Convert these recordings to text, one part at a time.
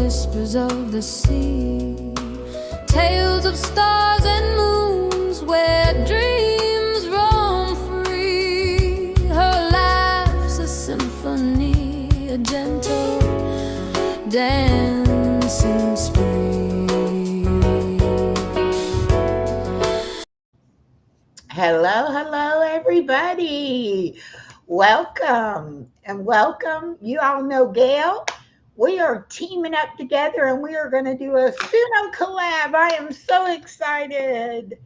whispers of the sea, tales of stars and moons where dreams roam free. Her laugh's a symphony, a gentle dancing spree. Hello, everybody. Welcome and welcome. You all know Gail. We are teaming up together and we are going to do a Suno collab. I am so excited.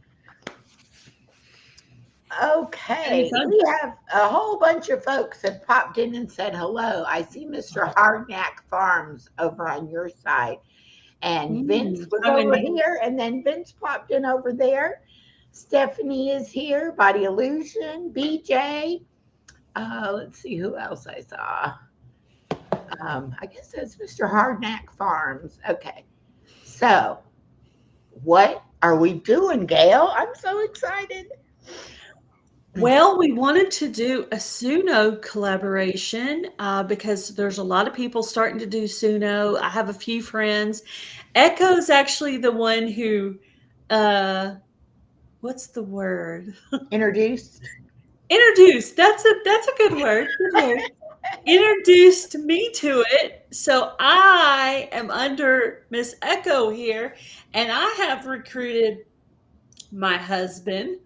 Okay, we have a whole bunch of folks that popped in and said hello. I see Mr. Hardknack Farms over on your side. And Vince was over here, and then Vince popped in over there. Stephanie is here, Body Illusion, BJ. Let's see who else I saw. I guess that's Mr. Hardknack Farms. Okay. So, what are we doing, Gail? I'm so excited. Well, we wanted to do a Suno collaboration because there's a lot of people starting to do Suno. I have a few friends. Echo's actually the one who, what's the word? Introduced. That's a good word. Good word. Introduced me to it. So I am under Miss Echo here, and I have recruited my husband,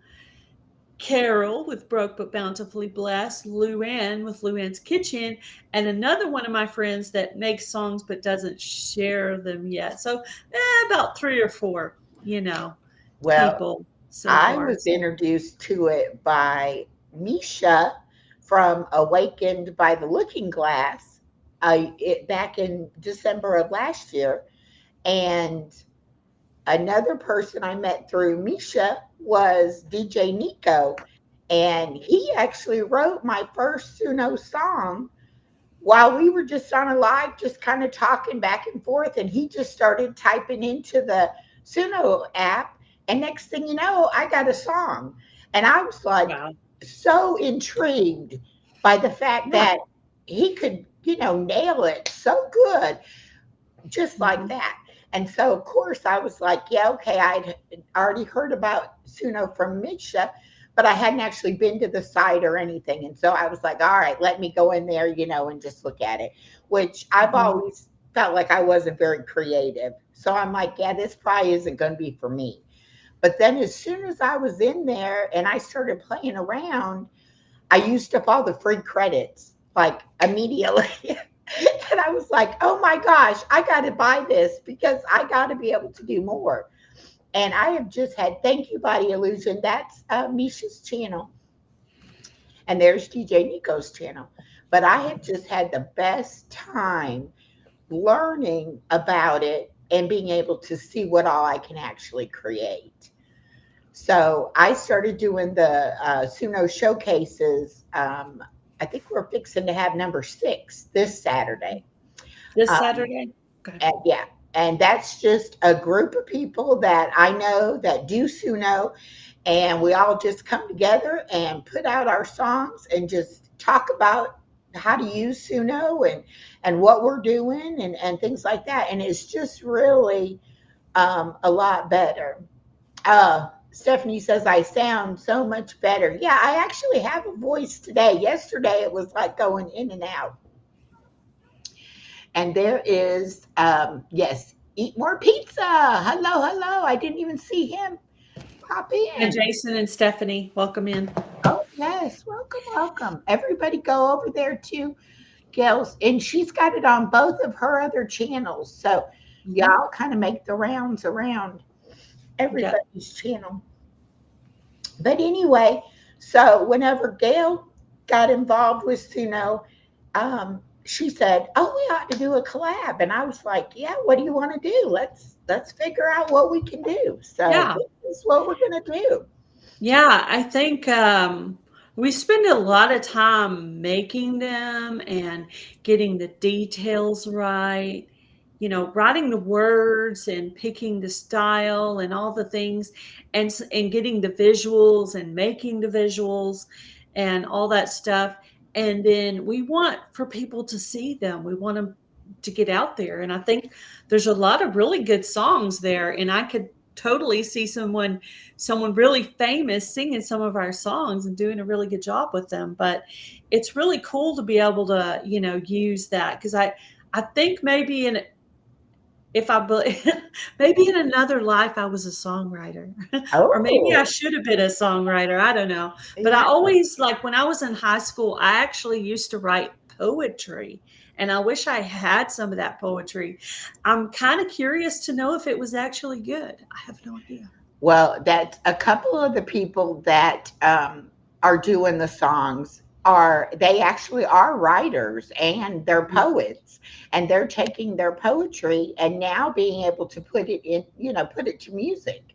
Carol with Broke But Bountifully Blessed, Luann with Luann's Kitchen, and another one of my friends that makes songs but doesn't share them yet. So about 3 or 4, people. So I was introduced to it by Misha from Awakened by the Looking Glass back in December of last year. And another person I met through Misha was DJ Nico. And he actually wrote my first Suno song while we were just on a live, just kind of talking back and forth. And he just started typing into the Suno app. And next thing you know, I got a song. And I was like, wow, so intrigued by the fact that he could, nail it so good, just like that. And so, of course, I was like, yeah, okay, I'd already heard about Suno from Misha, but I hadn't actually been to the site or anything. And so I was like, all right, let me go in there, and just look at it, which I've always felt like I wasn't very creative. So I'm like, yeah, this probably isn't going to be for me. But then as soon as I was in there and I started playing around, I used up all the free credits, like immediately. And I was like, oh my gosh, I got to buy this because I got to be able to do more. And I have just had, thank you, Body Illusion. That's Misha's channel. And there's DJ Nico's channel. But I have just had the best time learning about it and being able to see what all I can actually create. So I started doing the Suno showcases. I think we're fixing to have number 6 this Saturday. This Saturday? Okay. And that's just a group of people that I know that do Suno, and we all just come together and put out our songs and just talk about how to use Suno and what we're doing and things like that. And it's just really a lot better. Stephanie says, I sound so much better. Yeah, I actually have a voice today. Yesterday, it was like going in and out. And there is, yes, Eat More Pizza. Hello. I didn't even see him pop in. And Jason and Stephanie, welcome in. Oh, yes. Welcome. Everybody go over there to Gail's. And she's got it on both of her other channels. So y'all kind of make the rounds around everybody's channel. But anyway, so whenever Gail got involved with Suno, she said, oh, we ought to do a collab. And I was like, yeah, what do you want to do? Let's figure out what we can do. So this is what we're going to do. Yeah, I think we spend a lot of time making them and getting the details right. Writing the words and picking the style and all the things and getting the visuals and making the visuals and all that stuff. And then we want for people to see them. We want to to get out there. And I think there's a lot of really good songs there, and I could totally see someone really famous singing some of our songs and doing a really good job with them. But it's really cool to be able to, use that, because I think maybe if I maybe in another life I was a songwriter, or maybe I Oh, should have been a songwriter. I don't know. But I yeah. always, like, when I was in high school, I actually used to write poetry, and I wish I had some of that poetry. I'm kind of curious to know if it was actually good. I have no idea. Well, that's a couple of the people that are doing the songs are they actually are writers and they're poets, and they're taking their poetry and now being able to put it in, put it to music.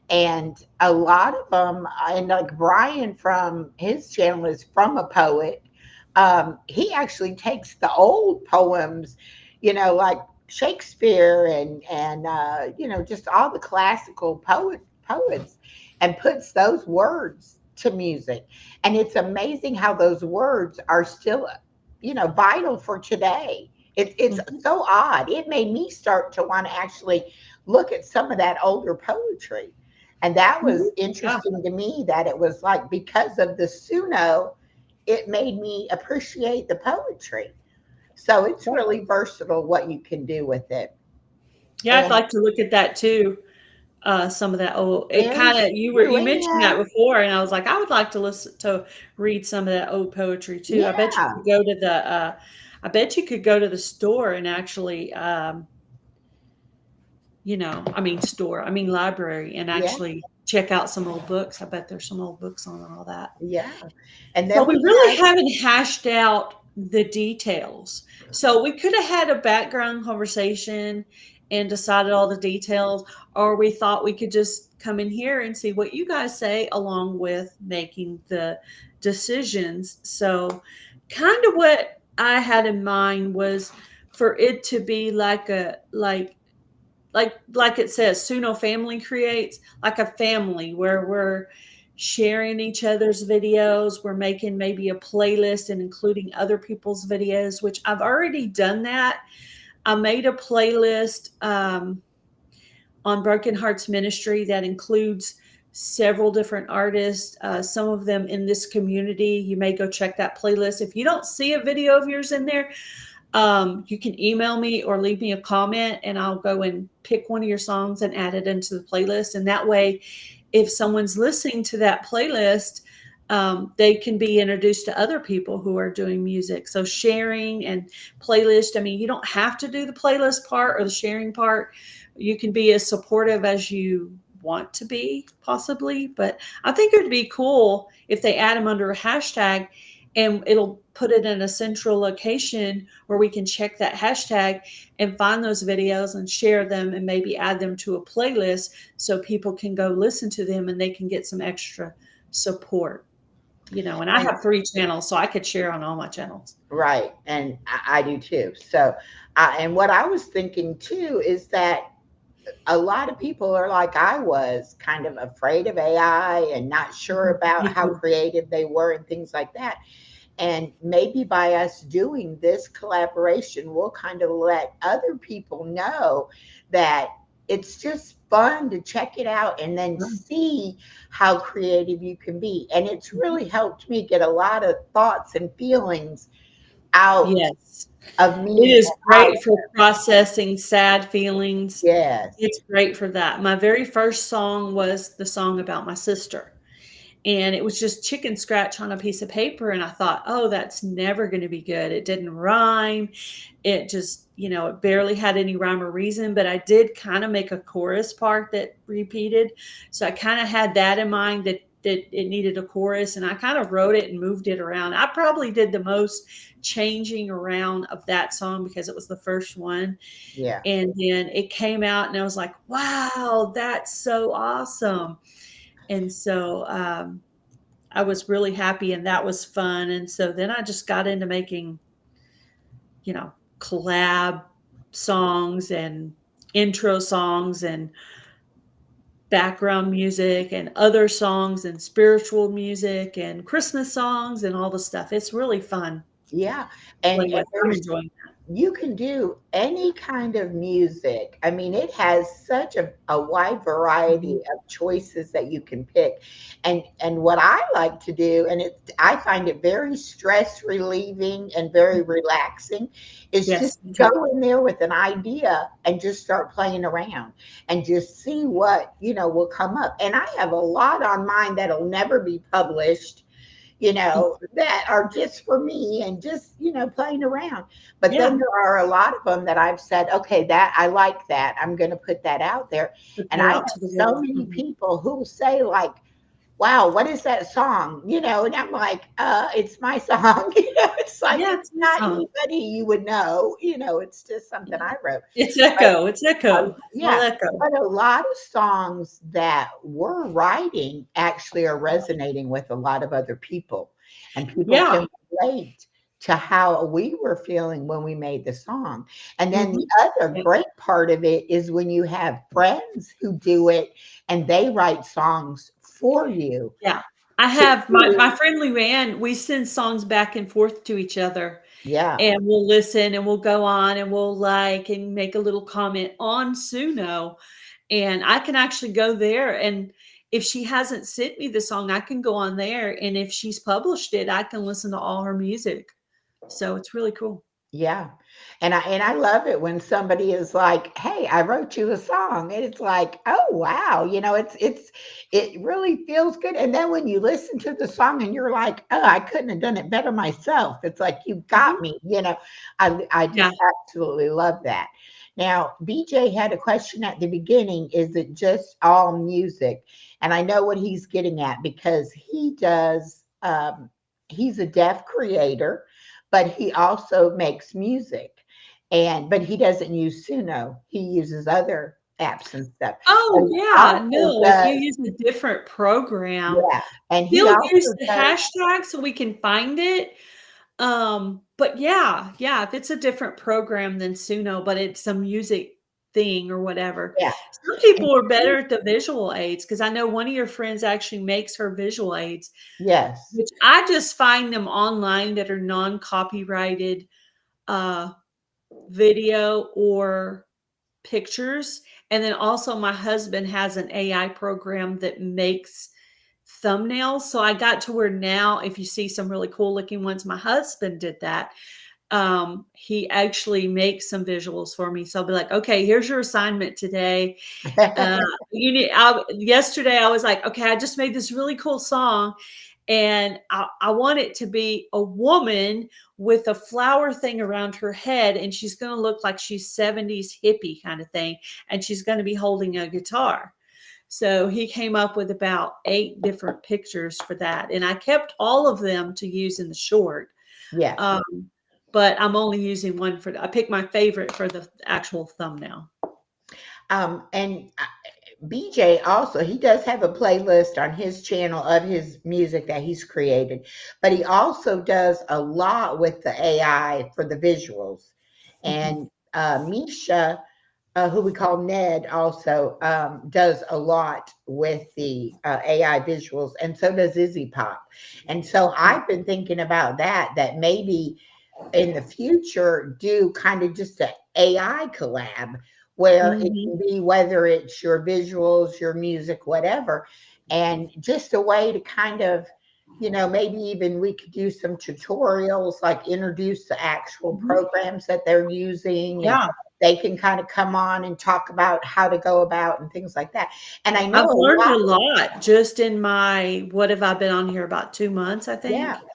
And a lot of them, and like Brian from his channel is from a poet. He actually takes the old poems, like Shakespeare and just all the classical poets, and puts those words to music. And it's amazing how those words are still, vital for today. It's Mhm. so odd. It made me start to want to actually look at some of that older poetry. And that was Mhm. Yeah. interesting to me that it was like because of the Suno, it made me appreciate the poetry. So it's really versatile what you can do with it. Yeah, I'd And like to look at that too. Some of that old, it kind there's of, you mentioned that Luann. before, and I was like, I would like to read some of that old poetry too. Yeah, I bet you could go to the store and actually, store, library, and yeah, actually check out some old books. I bet there's some old books on all that. yeah. And So then we we really have, haven't hashed out the details. So we could have had a background conversation and decided all the details, or we thought we could just come in here and see what you guys say along with making the decisions. So kind of what I had in mind was for it to be like like it says, Suno Family Creates, like a family where we're sharing each other's videos. We're making maybe a playlist and including other people's videos, which I've already done that. I made a playlist on Broken Hearts Ministry that includes several different artists, some of them in this community. You may go check that playlist. If you don't see a video of yours in there, you can email me or leave me a comment, and I'll go and pick one of your songs and add it into the playlist. And that way, if someone's listening to that playlist, they can be introduced to other people who are doing music. So sharing and playlist, you don't have to do the playlist part or the sharing part. You can be as supportive as you want to be, possibly. But I think it would be cool if they add them under a hashtag, and it'll put it in a central location where we can check that hashtag and find those videos and share them and maybe add them to a playlist so people can go listen to them and they can get some extra support. And I and have 3 channels, so I could share on all my channels. right, and I do too. So, and what I was thinking too is that a lot of people are like I was, kind of afraid of AI and not sure about Me how too. creative they were and things like that. And maybe by us doing this collaboration, we'll kind of let other people know that it's just fun to check it out and then see how creative you can be. And it's really helped me get a lot of thoughts and feelings out Yes. of It me is and out. great for processing sad feelings. Yes. It's great for that. My very first song was the song about my sister, and it was just chicken scratch on a piece of paper, and I thought, oh, that's never going to be good. It didn't rhyme. It just, it barely had any rhyme or reason, but I did kind of make a chorus part that repeated. So I kind of had that in mind, that it needed a chorus, and I kind of wrote it and moved it around. I probably did the most changing around of that song because it was the first one. Yeah. And then it came out and I was like, wow, that's so awesome. And so I was really happy, and that was fun. And so then I just got into making, collab songs and intro songs and background music and other songs and spiritual music and Christmas songs and all the stuff. It's really fun Yeah. to play And with. I'm there's enjoying. you can do any kind of music. I mean, it has such a wide variety Mhm. of choices that you can pick. And what I like to do, and I find it very stress relieving and very relaxing, is just Yes, me too. go in there with an idea and just start playing around and just see what, will come up. And I have a lot on mine that'll never be published, that are just for me and just, playing around. But then Yeah, there are a lot of them that I've said, okay, that I like that. I'm going to put that out there. put And that I out have to the so world. many Mhm. people who say, like, wow, what is that song? And I'm like, it's my song. It's like, Yeah, it's it's my not song. anybody you would know, it's just something I wrote. It's But Echo. It's Echo. It's all yeah, Echo. but a lot of songs that we're writing actually are resonating with a lot of other people, and people Yeah. can relate to how we were feeling when we made the song. And then the Mhm. other Yeah. great part of it is when you have friends who do it and they write songs for you Yeah. I to have my do. friend Luann, we send songs back and forth to each other, Yeah. and we'll listen, and we'll go on, and we'll like and make a little comment on Suno, and I can actually go there, and if she hasn't sent me the song, I can go on there, and if she's published it, I can listen to all her music. So it's really cool. Yeah. And I love it when somebody is like, "Hey, I wrote you a song." And it's like, "Oh, wow." It really feels good. And then when you listen to the song and you're like, "Oh, I couldn't have done it better myself." It's like you got Mhm. me. I Yeah. just absolutely love that. Now, BJ had a question at the beginning, is it just all music? And I know what he's getting at because he's a deaf creator, but he also makes music. But he doesn't use Suno. He uses other apps and stuff. But Oh, he yeah, also no, if does, you use a different program, yeah, and he still use also the does, hashtag so we can find it. But yeah, if it's a different program than Suno, but it's a music thing or whatever. yeah. Some And people are better at the visual aids because I know one of your friends actually makes her visual aids, yes. which I just find them online that are non-copyrighted uh video or pictures. And then also my husband has an AI program that makes thumbnails. So I got to where now if you see some really cool looking ones, my husband did that. He actually makes some visuals for me. So I'll be like, okay, here's your assignment today. Yesterday I was like, okay, I just made this really cool song and I want it to be a woman with a flower thing around her head, and she's going to look like she's 70s hippie kind of thing, and she's going to be holding a guitar. So he came up with about 8 different pictures for that, and I kept all of them to use in the short. Yeah. Um, but I'm only using one for. I picked my favorite for the actual thumbnail. And BJ also, he does have a playlist on his channel of his music that he's created, but he also does a lot with the AI for the visuals. Mhm. And Misha, who we call Ned, also does a lot with the AI visuals, and so does Izzy Pop. And so I've been thinking about that maybe in the future do kind of just an AI collab where it Mhm. can be whether it's your visuals, your music, whatever, and just a way to kind of, maybe even we could do some tutorials, like introduce the actual Mhm. programs that they're using, and Yeah. they can kind of come on and talk about how to go about and things like that. And I know I've a learned lot, a lot just in my what have I been on here about 2 months, I yeah. think.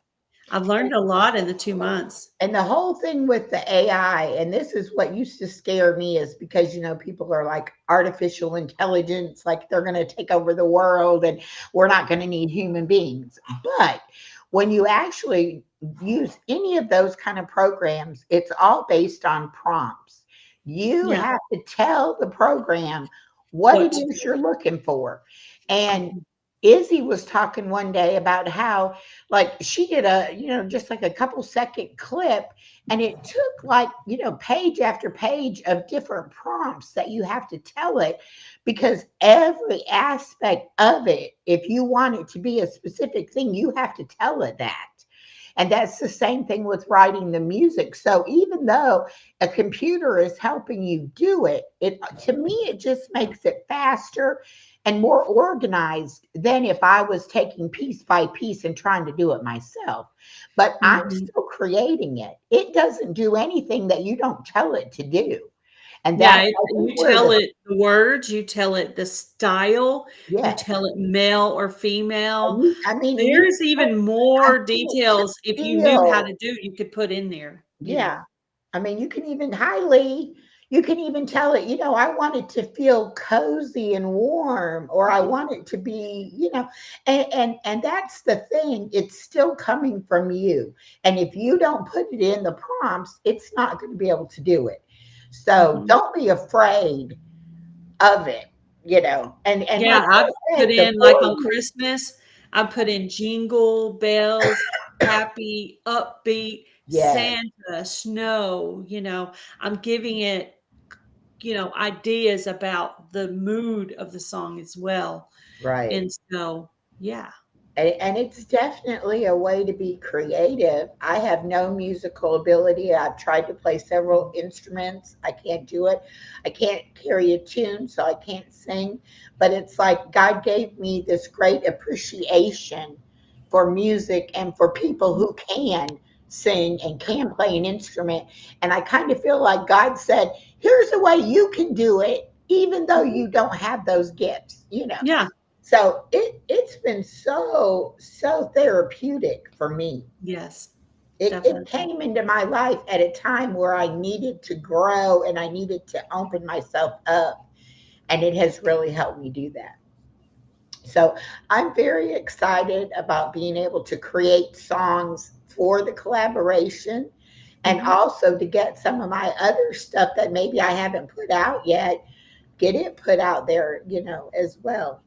I've learned a lot in the 2 months. And the whole thing with the AI, and this is what used to scare me, is because, people are like artificial intelligence, like they're going to take over the world and we're not going to need human beings. But when you actually use any of those kind of programs, it's all based on prompts. You Yeah. have to tell the program what What it to is do. you're looking for. And Mhm. Izzy was talking one day about how, like, she did just like a couple second clip, and it took, like, page after page of different prompts that you have to tell it, because every aspect of it, if you want it to be a specific thing, you have to tell it that. And that's the same thing with writing the music. So even though a computer is helping you do it, it to me it just makes it faster and more organized than if I was taking piece by piece and trying to do it myself. But I'm Mhm. still creating it. It doesn't do anything that you don't tell it to do. And Yeah, that's I think you where tell the it the words, you tell it the style, you yes. tell it male or female. I mean, and you There's even I more want it to details if you knew how feel to do, you could put in there, you yeah. know? I mean, you can even tell it, I want it to feel cozy and warm, or I want it to be, and that's the thing. It's still coming from you. And if you don't put it in the prompts, it's not going to be able to do it. So Mhm. don't be afraid of it. And like Yeah, I've I put said, the in like more on Christmas, I put in jingle bells, happy, upbeat, yes, Santa, snow, I'm giving it, ideas about the mood of the song as well. right. And so, yeah. And it's definitely a way to be creative. I have no musical ability. I've tried to play several instruments. I can't do it. I can't carry a tune, so I can't sing. But it's like God gave me this great appreciation for music and for people who can sing and can play an instrument. And I kind of feel like God said, here's a way you can do it, even though Mhm. you don't have those gifts. Yeah. So it's been so therapeutic for me. Yes, It definitely. came into my life at a time where I needed to grow and I needed to open myself up, and it has really helped me do that. So I'm very excited about being able to create songs for the collaboration, and Mhm. also to get some of my other stuff that maybe I haven't put out yet, get it put out there, as well.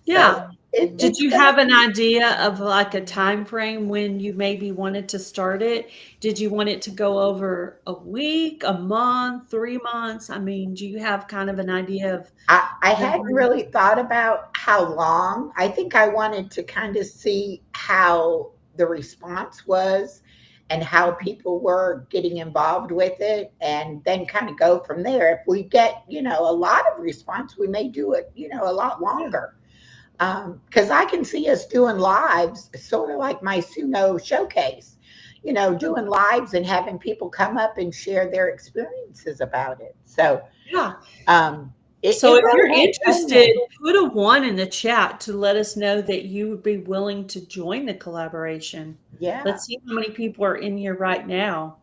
So Yeah. Did it's you gonna have an be. idea of like a time frame when you maybe wanted to start it? Did you want it to go over a week, a month, 3 months? I mean, do you have kind of an idea of I time hadn't frame? really thought about how long. I think I wanted to kind of see how the response was and how people were getting involved with it, and then kind of go from there. If we get, a lot of response, we may do it, a lot Yeah. longer. Because I can see us doing lives, sort of like my Suno showcase, doing lives and having people come up and share their experiences about it. So Yeah. um, So it if you're really has done that. interested, put a 1 in the chat to let us know that you would be willing to join the collaboration. Yeah. Let's see how many people are in here right now.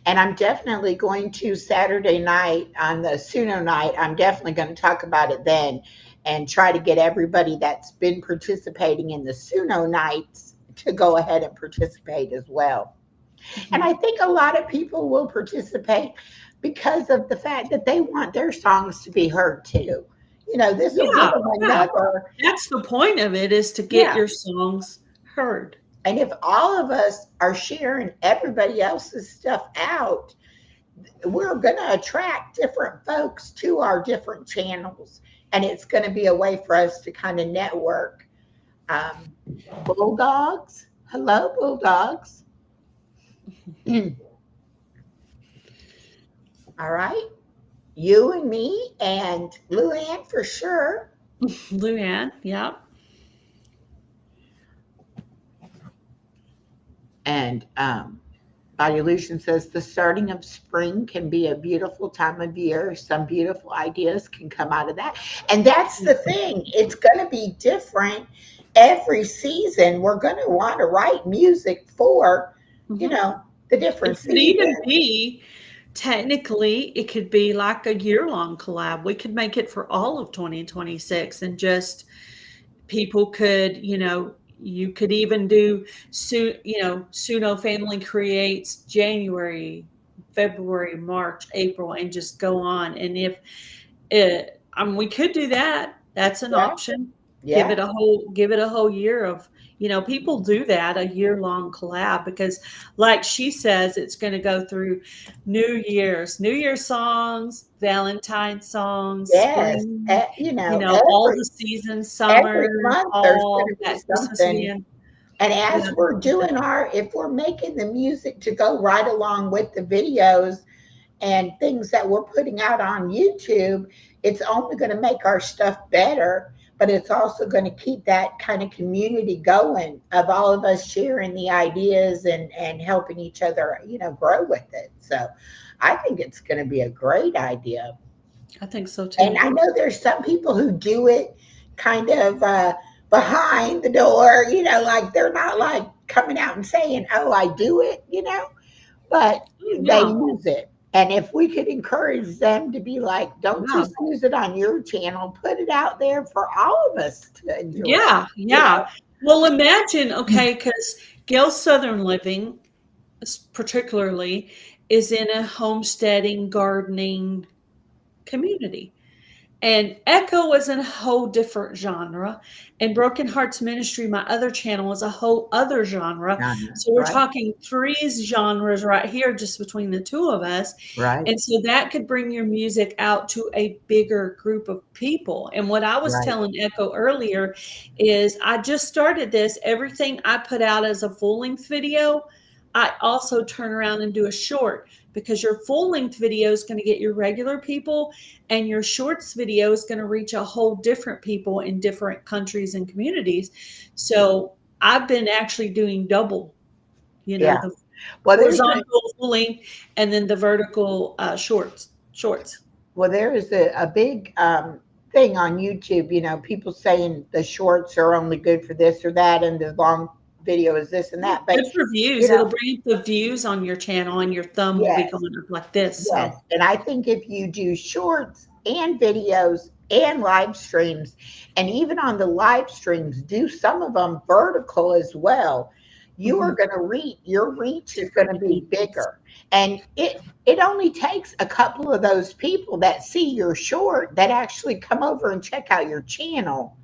And I'm definitely going to Saturday night on the Suno night. I'm definitely going to talk about it then and try to get everybody that's been participating in the Suno nights to go ahead and participate as well. And I Mhm. think a lot of people will participate because of the fact that they want their songs to be heard too. This will give Yeah, them yeah. another, That's the point of it is to get yeah. your songs heard. And if all of us are sharing everybody else's stuff out, we're going to attract different folks to our different channels. And it's going to be a way for us to kind of network. Um, Bulldogs. Hello, Bulldogs. All right. You and me and Luann for sure. Luann, yeah. And Body Illusion says the starting of spring can be a beautiful time of year. Some beautiful ideas can come out of that. And that's the thing, it's going to be different every season. We're going to want to write music for, you Mhm. know, the It different could even seasons. be technically, it could be like a year-long collab. We could make it for all of 2026 and just people could, you could even do Suno Family creates January, February, March, April, and just go on. And if we could do that. That's an Yeah. option. Yeah. Give it a whole year of, people do that, a year-long collab, because like she says, it's going to go through New Year's songs, Valentine songs, Yes. spring, all Every the seasons, every summer, month there's going fall, to be that Christmas something again. And Yeah, as we're doing if we're making the music to go right along with the videos and things that we're putting out on YouTube, it's only going to make our stuff better, but it's also going to keep that kind of community going of all of us sharing the ideas and helping each other, grow with it. So I think it's going to be a great idea. I think so And too. I know there's some people who do it kind of behind the door, like they're not like coming out and saying, oh, I do it, but Oh, they yeah, use it. And if we could encourage them to be like, don't yeah, just use it on your channel, put it out there for all of us to enjoy. yeah, You yeah. Well, imagine, okay, because Gail Southern Living, particularly, is in a homesteading, gardening community. And Echo is in a whole different genre. And Broken Hearts Ministry, my other channel, is a whole other genre. So we're Right, talking three genres right here, just between the two of us. right, And so that could bring your music out to a bigger group of people. And what I was right. telling Echo earlier is I just started this. Everything I put out as a full length video, I also turn around and do a short, because your full length video is going to get your regular people, and your shorts video is going to reach a whole different people in different countries and communities. So I've been actually doing double, Yeah. the Well, horizontal full length and then the vertical shorts. there is a big thing on YouTube, people saying the shorts are only good for this or that, and the long video is this and that. But, Good for you views. know, It'll bring up the views on your channel, and your thumb will be yes. going up like this. Yes, So and I think if you do shorts and videos and live streams, and even on the live streams, do some of them vertical as well, you are mhm. going to reach your reach is going to be bigger. And it only takes a couple of those people that see your short that actually come over and check out your channel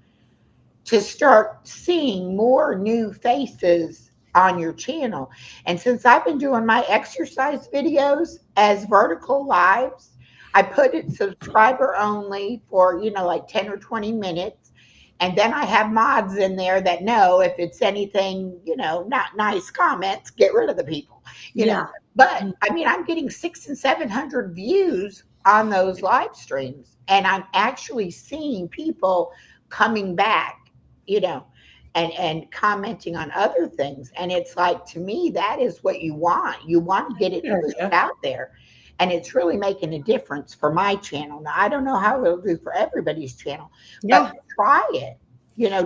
to start seeing more new faces on your channel. And since I've been doing my exercise videos as vertical lives, I put it subscriber only for, like 10 or 20 minutes. And then I have mods in there that know if it's anything, not nice comments, get rid of the people, you know. Yeah. But Mhm. I mean, I'm getting 600 and 700 views on those live streams, and I'm actually seeing people coming back, you know, and commenting on other things. And it's like, to me, that is what you want. You want to get it There you pushed go. out there. And it's really making a difference for my channel. Now, I don't know how it'll do for everybody's channel, but Yeah. try it.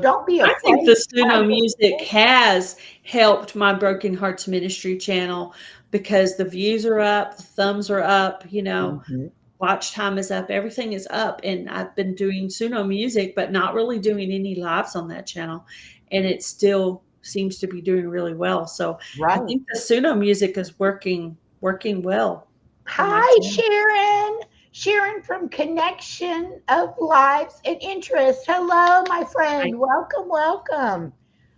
Don't be I think the afraid to try Suno music it. has helped my Broken Hearts Ministry channel, because the views are up, the thumbs are up, Mhm. watch time is up, everything is up. And I've been doing Suno music, but not really doing any lives on that channel. And it still seems to be doing really well. So I Right. think the Suno music is working well for my Hi, channel. Sharon. Sharon from Connection of Lives and Interests. Hello, my I, friend. Welcome, welcome.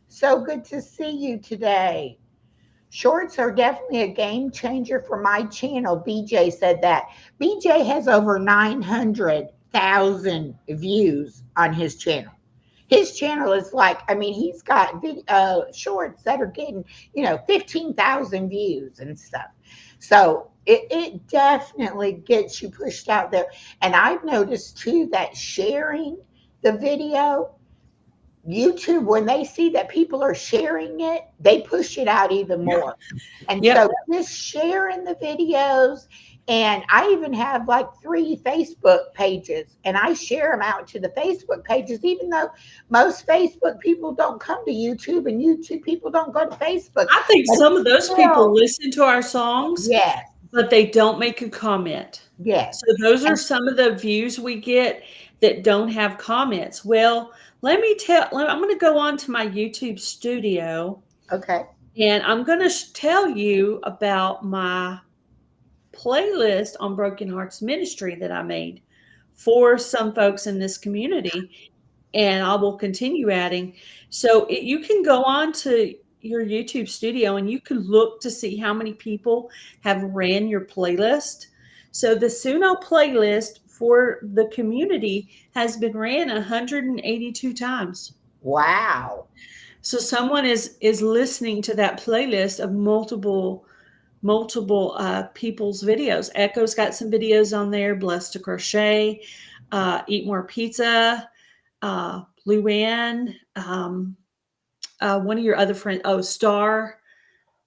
So good to see you today. Shorts are definitely a game changer for my channel. BJ said that. BJ has over 900,000 views on his channel. His channel is like, I mean, he's got shorts that are getting, 15,000 views and stuff. So it definitely gets you pushed out there. And I've noticed too that sharing the video, YouTube, when they see that people are sharing it, they push it out even yeah. more. And Yep. so just sharing the videos, and I even have like 3 Facebook pages, and I share them out to the Facebook pages, even though most Facebook people don't come to YouTube and YouTube people don't go to Facebook. I think But some of it's those people still, listen to our songs, yes, but they don't make a comment. yes. So those are And some of the views we get that don't have comments. Well, I'm going to go on to my YouTube studio, okay, and I'm going to tell you about my playlist on Broken Hearts Ministry that I made for some folks in this community, and I will continue adding. So you can go on to your YouTube studio and you can look to see how many people have ran your playlist. So the Suno playlist for the community has been ran 182 times. wow. So someone is listening to that playlist of multiple people's videos. Echo's got some videos on there. Blessed to Crochet, Eat More Pizza, Luann, one of your other friends. Oh, Star.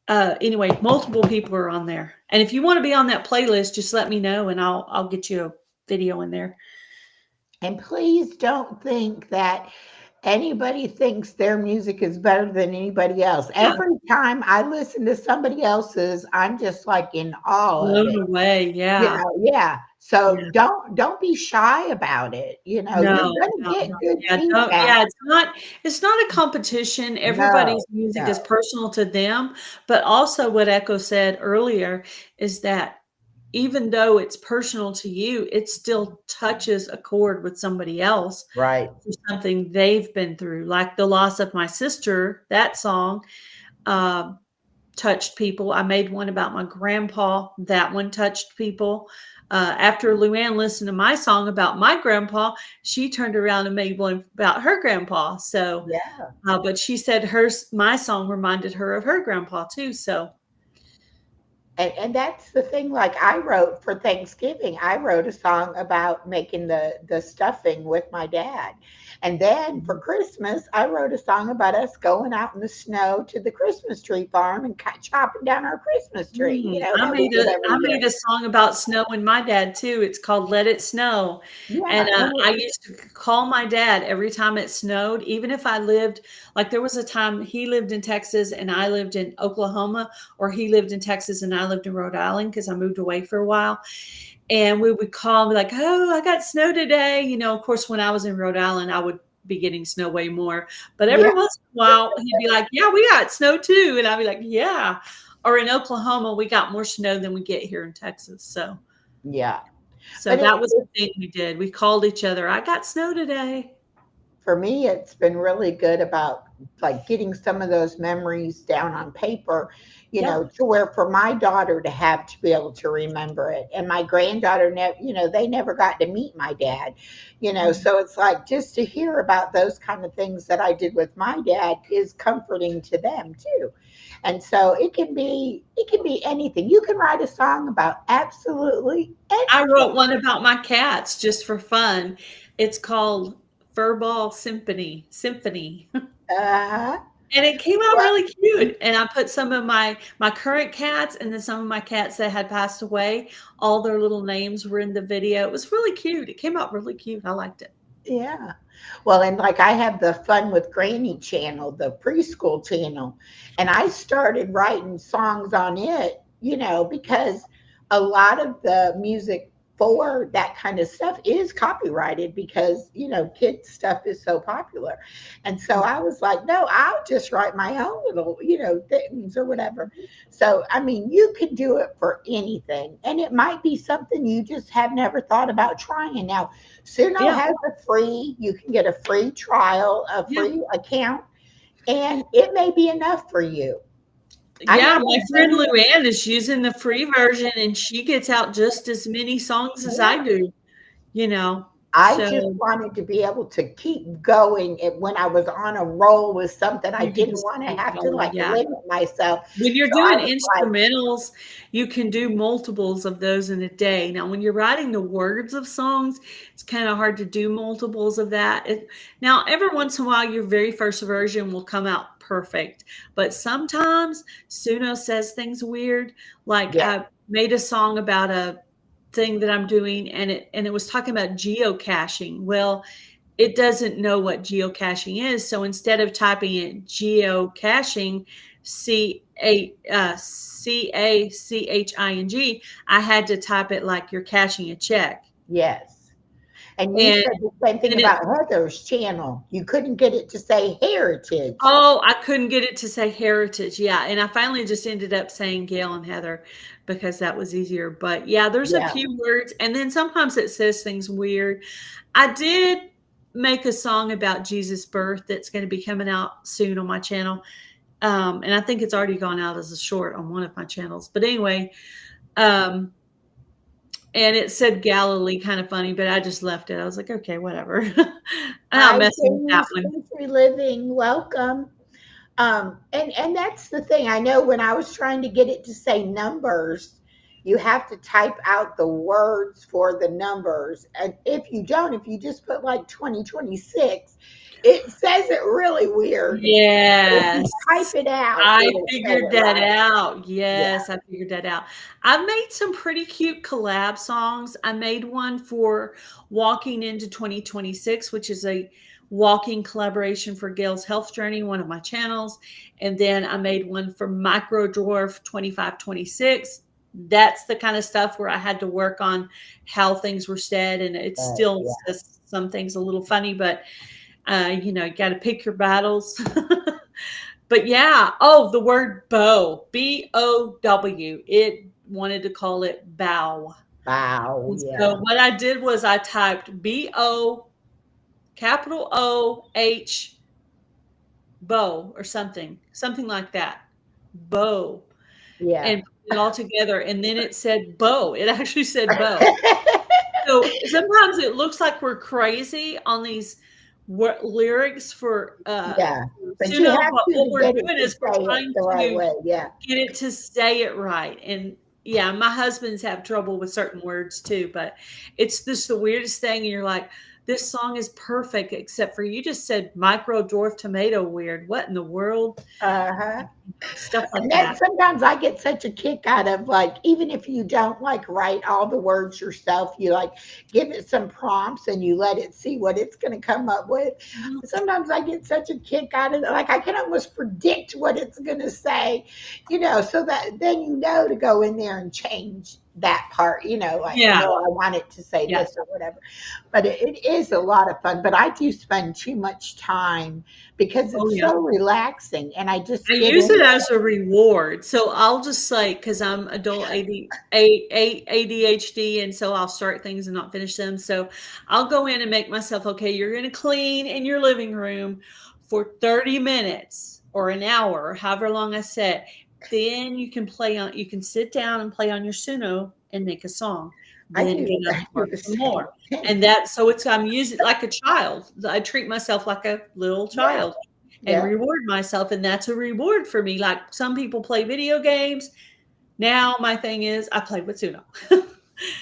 Anyway, multiple people are on there. And if you want to be on that playlist, just let me know and I'll get you a video in there. And please don't think that anybody thinks their music is better than anybody else. Yeah. Every time I listen to somebody else's, I'm just like in awe of Blown it. away. Yeah. Yeah. So Yeah. don't be shy about it. You're No, gonna no, get no. good Yeah, don't, feedback. yeah, it's not a competition. No, Everybody's music is no. personal to them, but also what Echo said earlier is that even though it's personal to you, it still touches a chord with somebody else Right. for something they've been through. Like the loss of my sister, that song touched people. I made one about my grandpa. That one touched people. After Luann listened to my song about my grandpa, she turned around and made one about her grandpa. So, Yeah. but she said my song reminded her of her grandpa too. So, And that's the thing, like I wrote for Thanksgiving, I wrote a song about making the stuffing with my dad. And then for Christmas, I wrote a song about us going out in the snow to the Christmas tree farm and chopping down our Christmas tree, I that we made did a every I year. made a song about snow and my dad too. It's called "Let It Snow," and Yeah. And I used to call my dad every time it snowed, even if I lived like there was a time he lived in Texas and I lived in Oklahoma, or he lived in Texas and I lived in Rhode Island because I moved away for a while. And we would call and be like, "Oh, I got snow today." Of course, when I was in Rhode Island, I would be getting snow way more. But every yeah, once in a while, he'd be like, "Yeah, we got snow too," and I'd be like, "Yeah." Or in Oklahoma, we got more snow than we get here in Texas. yeah. So But that was the thing we did. We called each other. I got snow today. for me, it's been really good about like getting some of those memories down on paper, Yeah. to where for my daughter to have to be able to remember it. And my granddaughter never, they never got to meet my dad, so it's like just to hear about those kind of things that I did with my dad is comforting to them too. And so it can be anything. You can write a song about absolutely I wrote anything. one about my cats just for fun. It's called Furball Symphony. Symphony. Uh, And it came out well, really cute, and I put some of my current cats and then some of my cats that had passed away, all their little names were in the video. It was really cute. It came out really cute. I liked it. yeah. Well, and like I have the Fun with Granny channel, the preschool channel, and I started writing songs on it, because a lot of the music for that kind of stuff is copyrighted because, kids stuff is so popular. And so I was like, no, I'll just write my own little, things or whatever. So, I mean, you can do it for anything, and it might be something you just have never thought about trying. Now, Suno Yeah, has you can get a free trial, a yeah. free account, and it may be enough for you. I know Yeah, my one friend thing, Luann is using the free version, and she gets out just as many songs as I yeah. do, you know? I just So, wanted to be able to keep going when I was on a roll with something. I you can didn't just want to keep have to going, like yeah. limit myself. When you're So I doing was like, instrumentals, you can do multiples of those in a day. Now, when you're writing the words of songs, it's kind of hard to do multiples of that. Now, every once in a while, your very first version will come out perfect, but sometimes Suno says things weird. Like yeah, I made a song about a thing that I'm doing, and it was talking about geocaching. Well, it doesn't know what geocaching is. So instead of typing in geocaching, CACHING, I had to type it like you're cashing a check. yes. And you And said the same thing and it about Heather's channel. You couldn't get it to say heritage. oh, I couldn't get it to say heritage. Yeah. And I finally just ended up saying Gail and Heather because that was easier. But yeah, there's a Yeah. few words. And then sometimes it says things weird. I did make a song about Jesus' birth that's going to be coming out soon on my channel. And I think it's already gone out as a short on one of my channels. But anyway, um, and it said Galilee, kind of funny, but I just left it. I was like, okay, whatever. I'm not Hi, messing with that Denise one. Country Living. Welcome. And that's the thing. I know when I was trying to get it to say numbers, you have to type out the words for the numbers. And if you don't, if you just put like 2026, it says it really weird. If you Yes. type it out, I it'll say figured it that right. out. Yeah. Yes, I figured that out. I've made some pretty cute collab songs. I made one for Walking into 2026, which is a walking collaboration for Gail's Health Journey, one of my channels. And then I made one for Micro Dwarf 2526. That's the kind of stuff where I had to work on how things were said, and it still Yeah. says some things a little funny, but you know, you got to pick your battles. But yeah, oh, the word bow, BOW. It wanted to call it bow. Wow. And Yeah. so what I did was I typed BO, capital OH, bow, or something like that. Bow. Yeah. And put it all together. And then it said bow. It actually said bow. So sometimes it looks like we're crazy on these lyrics for Yeah. But you Suno, have but what to we're get it doing to is we're say it trying the right to way. Yeah. get it to say it right. And yeah, my husband's have trouble with certain words too, but it's just the weirdest thing. And you're like, this song is perfect, except for you just said micro dwarf tomato weird. What in the world? Uh-huh. Stuff like And then that. sometimes I get such a kick out of like, even if you don't like write all the words yourself, you like give it some prompts and you let it see what it's going to come up with. Mhm. Sometimes I get such a kick out of it. Like I can almost predict what it's going to say, so that then to go in there and change that part, like, Yeah. no, I want it to say Yeah. this or whatever. But it is a lot of fun. But I do spend too much time because Oh it's yeah. so relaxing and I just I get use in. it as a reward. So I'll just say, because I'm adult ADHD, and so I'll start things and not finish them. So I'll go in and make myself, okay, you're going to clean in your living room for 30 minutes or an hour, or however long I set. Then you can sit down and play on your Suno and make a song. I Then do get up I and do work the some same more. thing. And I'm using like a child. I treat myself like a little Yeah, child and yeah, reward myself. And that's a reward for me. Like some people play video games. Now my thing is I play with Suno.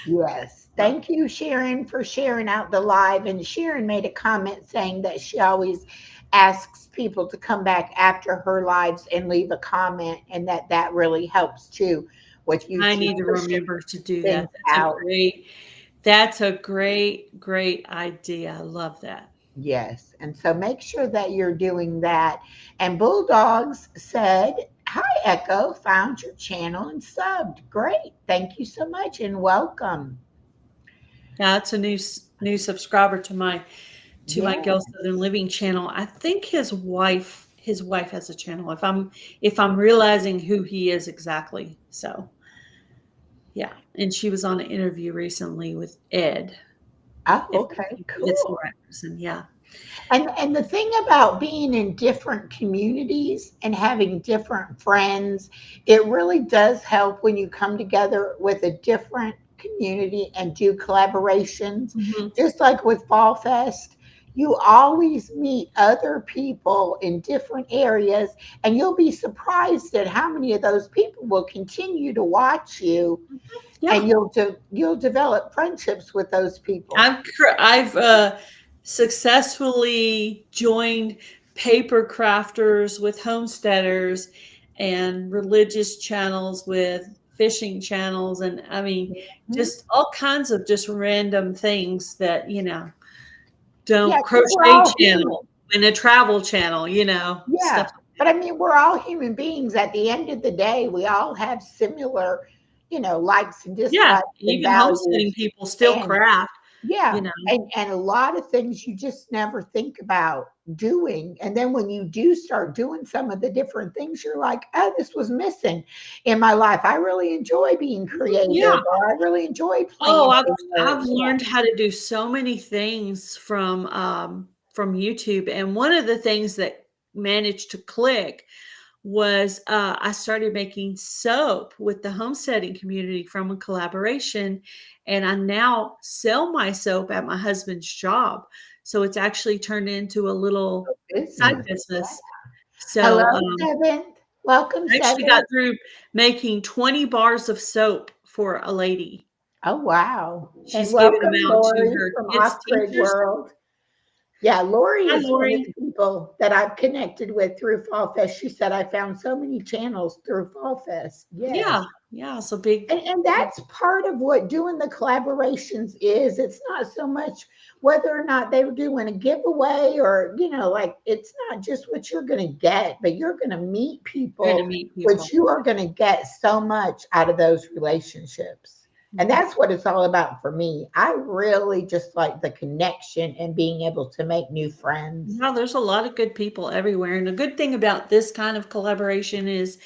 yes. So, Thank you, Sharon, for sharing out the live. And Sharon made a comment saying that she always asks people to come back after her lives and leave a comment, and that really helps too with I YouTube need to pushing remember to do things that. out. That's a great idea. I love that. Yes. And so make sure that you're doing that. And Bulldogs said, "Hi, Echo, found your channel and subbed. Great. Thank you so much and welcome." That's a new subscriber to my Yeah. Girl Southern Living channel. I think his wife has a channel. If I'm realizing who he is exactly. So yeah, and she was on an interview recently with Ed. Oh, If okay. it's the Cool. right person, yeah. And the thing about being in different communities and having different friends, it really does help when you come together with a different community and do collaborations. Mhm. Just like with Fall Fest, you always meet other people in different areas, and you'll be surprised at how many of those people will continue to watch you, Yeah. and you'll develop friendships with those people. I've successfully joined paper crafters with homesteaders and religious channels with fishing channels, and I mean Mhm. just all kinds of just random things that Yeah, don't 'cause we're crochet all human. channel and a travel channel, Yeah, stuff. but I mean, we're all human beings. At the end of the day, we all have similar, likes and Yeah, dislikes and even homesteading values. people still And craft, yeah, you know. and a lot of things you just never think about doing. And then when you do start doing some of the different things, you're like, oh, this was missing in my life. I really enjoy being creative, Yeah. or I really enjoy Oh, planting, or I've learned how to do so many things from YouTube, and one of the things that managed to click was I started making soap with the homesteading community from a collaboration, and I now sell my soap at my husband's job. So it's actually turned into a little side business. business. Hello, So Seventh. Welcome, I actually got Seventh. through making 20 bars of soap for a lady. Oh, wow. And She's giving them welcome, out to Lori her from kids' Off Grid teachers. World. Yeah, Lori Hi, is one of Lori. the people that I've connected with through Fall Fest. She said, I found so many channels through Fall Fest. Yes. Yeah, yeah. So big. And that's part of what doing the collaborations is. It's not so much whether or not they were doing a giveaway or, like it's not just what you're going to get, but you're going to meet You're going people, to meet which people. you are going to get so much out of those relationships. And Mhm. that's what it's all about for me. I really just like the connection and being able to make new friends. No, there's a lot of good people everywhere. And the good thing about this kind of collaboration is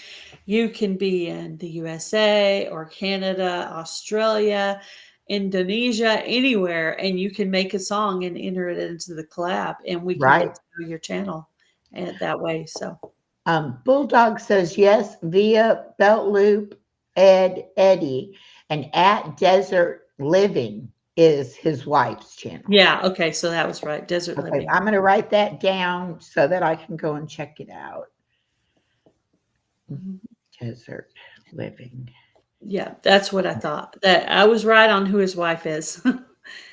you can be in the USA or Canada, Australia, Indonesia, anywhere, and you can make a song and enter it into the collab, and we can Right. get to know your channel and that way. So, Bulldog says yes via Belt Loop Eddie, and at Desert Living is his wife's channel. yeah, okay, so that was right. Desert Okay, living. I'm going to write that down so that I can go and check it out. Mhm. Desert Living. Yeah, that's what I thought. That I was right on who his wife is.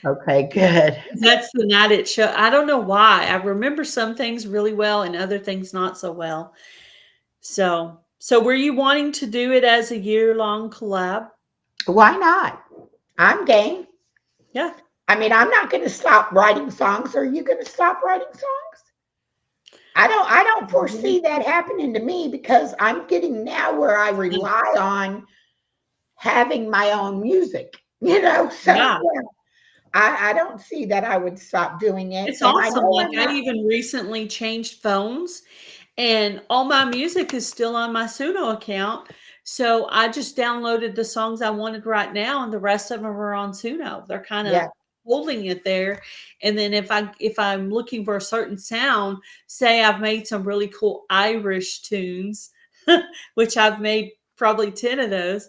Okay, good. That's the night it show. I don't know why. I remember some things really well and other things not so well. So were you wanting to do it as a year-long collab? Why not? I'm game. Yeah. I mean, I'm not going to stop writing songs. Are you going to stop writing songs? I don't foresee that happening to me because I'm getting now where I rely on having my own music, so Yeah. yeah, I don't see that I would stop doing it. It's And I awesome. know Like I'm I not. even recently changed phones and all my music is still on my Suno account. So I just downloaded the songs I wanted right now and the rest of them are on Suno. They're kind Yeah, of holding it there. And then if I'm looking for a certain sound, say I've made some really cool Irish tunes, which I've made probably 10 of those.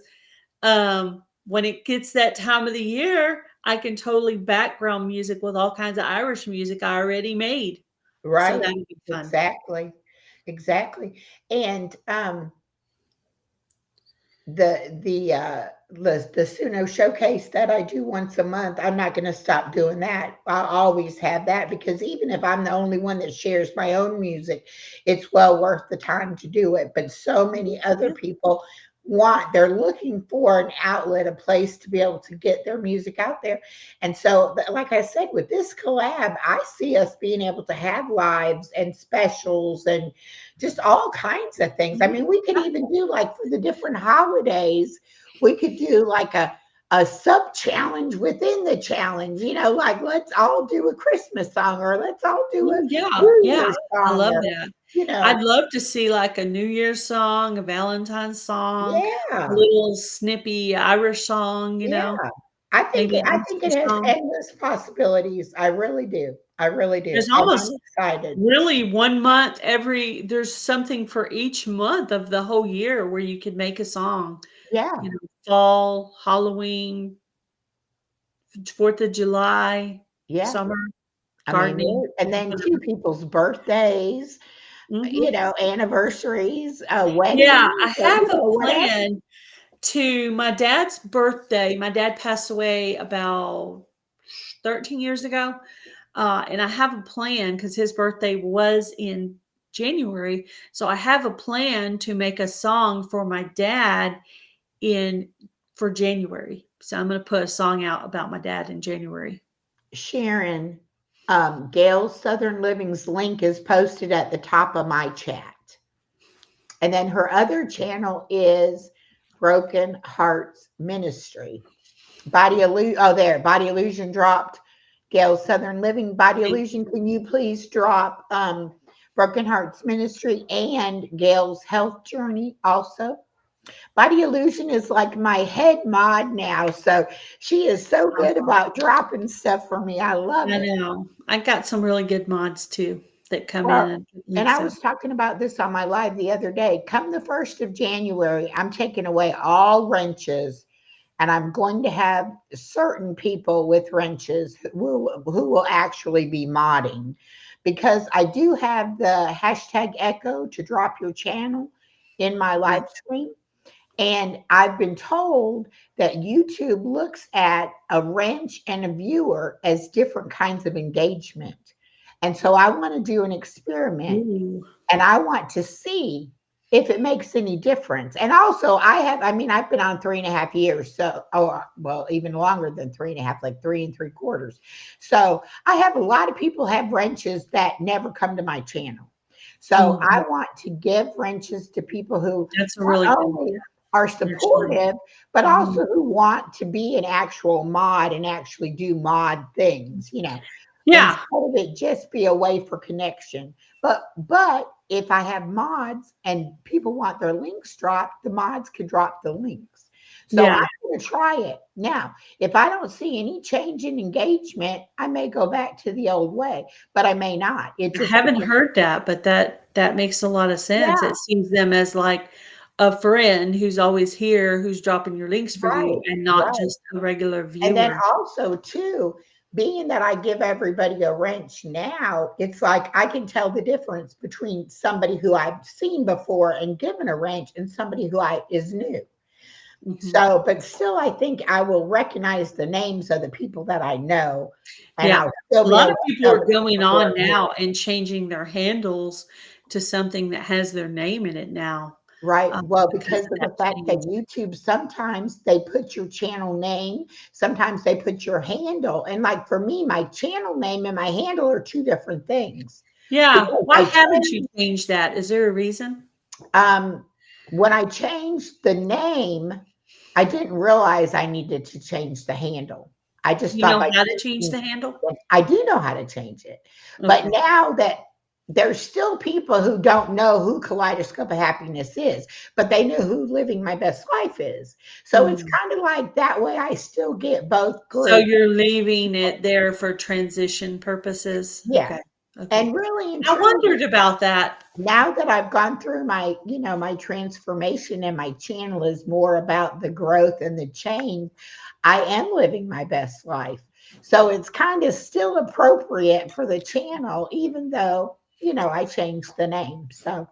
When it gets that time of the year, I can totally background music with all kinds of Irish music I already made. So right. that would be fun. Exactly. Exactly. And the Suno showcase that I do once a month, I'm not going to stop doing that. I'll always have that because even if I'm the only one that shares my own music, it's well worth the time to do it. But so many other Yeah. people they're looking for an outlet, a place to be able to get their music out there. And so, like I said, with this collab, I see us being able to have lives and specials and just all kinds of things. I Mhm. mean, we could even do like for the different holidays, we could do like a sub challenge within the challenge, like let's all do a Christmas song or let's all do a Yeah, New yeah, Year's I song love or, that. you know, I'd love to see, like, a New Year's song, a Valentine's song, a yeah, little snippy Irish song, yeah. I think maybe an I think Easter it has song. endless possibilities. I really do. I really do. There's And I'm almost excited. really 1 month there's something for each month of the whole year where you could make a song, Yeah, fall, Halloween, 4th of July, yeah. summer, I mean, gardening, and then two whatever. people's birthdays, Mhm. anniversaries, Yeah, I weddings, have a whatever. plan to my dad's birthday. My dad passed away about 13 years ago. And I have a plan because his birthday was in January. So I have a plan to make a song for my dad in for January. So I'm going to put a song out about my dad in January. Sharon, Gail's Southern Living's link is posted at the top of my chat. And then her other channel is Broken Hearts Ministry. Body Illusion dropped. Gail's Southern Living, Body Thank Illusion, can you please drop Broken Hearts Ministry and Gail's Health Journey also? Body Illusion is like my head mod now. So she is so good you. about dropping stuff for me. I love I it. know. I got some really good mods too that come in Well, and put and links I up. was talking about this on my live the other day. Come the 1st of January, I'm taking away all wrenches and I'm going to have certain people with wrenches who will actually be modding because I do have the hashtag echo to drop your channel in my Yeah. live stream. And I've been told that YouTube looks at a wrench and a viewer as different kinds of engagement. And so I want to do an experiment, Ooh. and I want to see if it makes any difference. And also, I mean, I've been on 3.5 years, so, oh, well, even longer than 3.5, like 3 3/4. So I have a lot of people have wrenches that never come to my channel. So I Mhm. want to give wrenches to people who That's a really not good only are actually. supportive, but Mhm. also who want to be an actual mod and actually do mod things, Yeah. instead of it just be a way for connection. But if I have mods and people want their links dropped, the mods could drop the links. So Yeah. I'm going to try it. Now, if I don't see any change in engagement, I may go back to the old way, but I may not. It I just haven't depends. heard that, but that makes a lot of sense. Yeah, It sees them as like a friend who's always here, who's dropping your links for you right, and not right. just a regular And then viewer. also too, being that I give everybody a wrench now, it's like I can tell the difference between somebody who I've seen before and given a wrench and somebody who I is new. Mhm. So, but still, I think I will recognize the names of the people that I know, and Yeah. I'll still A be lot able of to people tell are the going people who on are new. now and changing their handles to something that has their name in it now, Right. Well, because because of of that the fact that change. YouTube, sometimes they put your channel name, sometimes they put your handle. And like for me, my channel name and my handle are two different things. Yeah. Because Why haven't you changed that? Is there a reason? um, when I changed the name, I didn't realize I needed to change the handle. I just You thought know by how to change changing, the handle? I do know how to change it. But Okay. now that there's still people who don't know who Kaleidoscope of Happiness is, but they know who Living My Best Life is. So it's Mhm. kind of like that way I still get both So groups. you're leaving it there for transition purposes? Yes. Okay. Okay. And really and I truly, wondered about that. now that I've gone through my transformation and my channel is more about the growth and the change, I am living my best life. So it's kind of still appropriate for the channel, even though, I changed the name. So,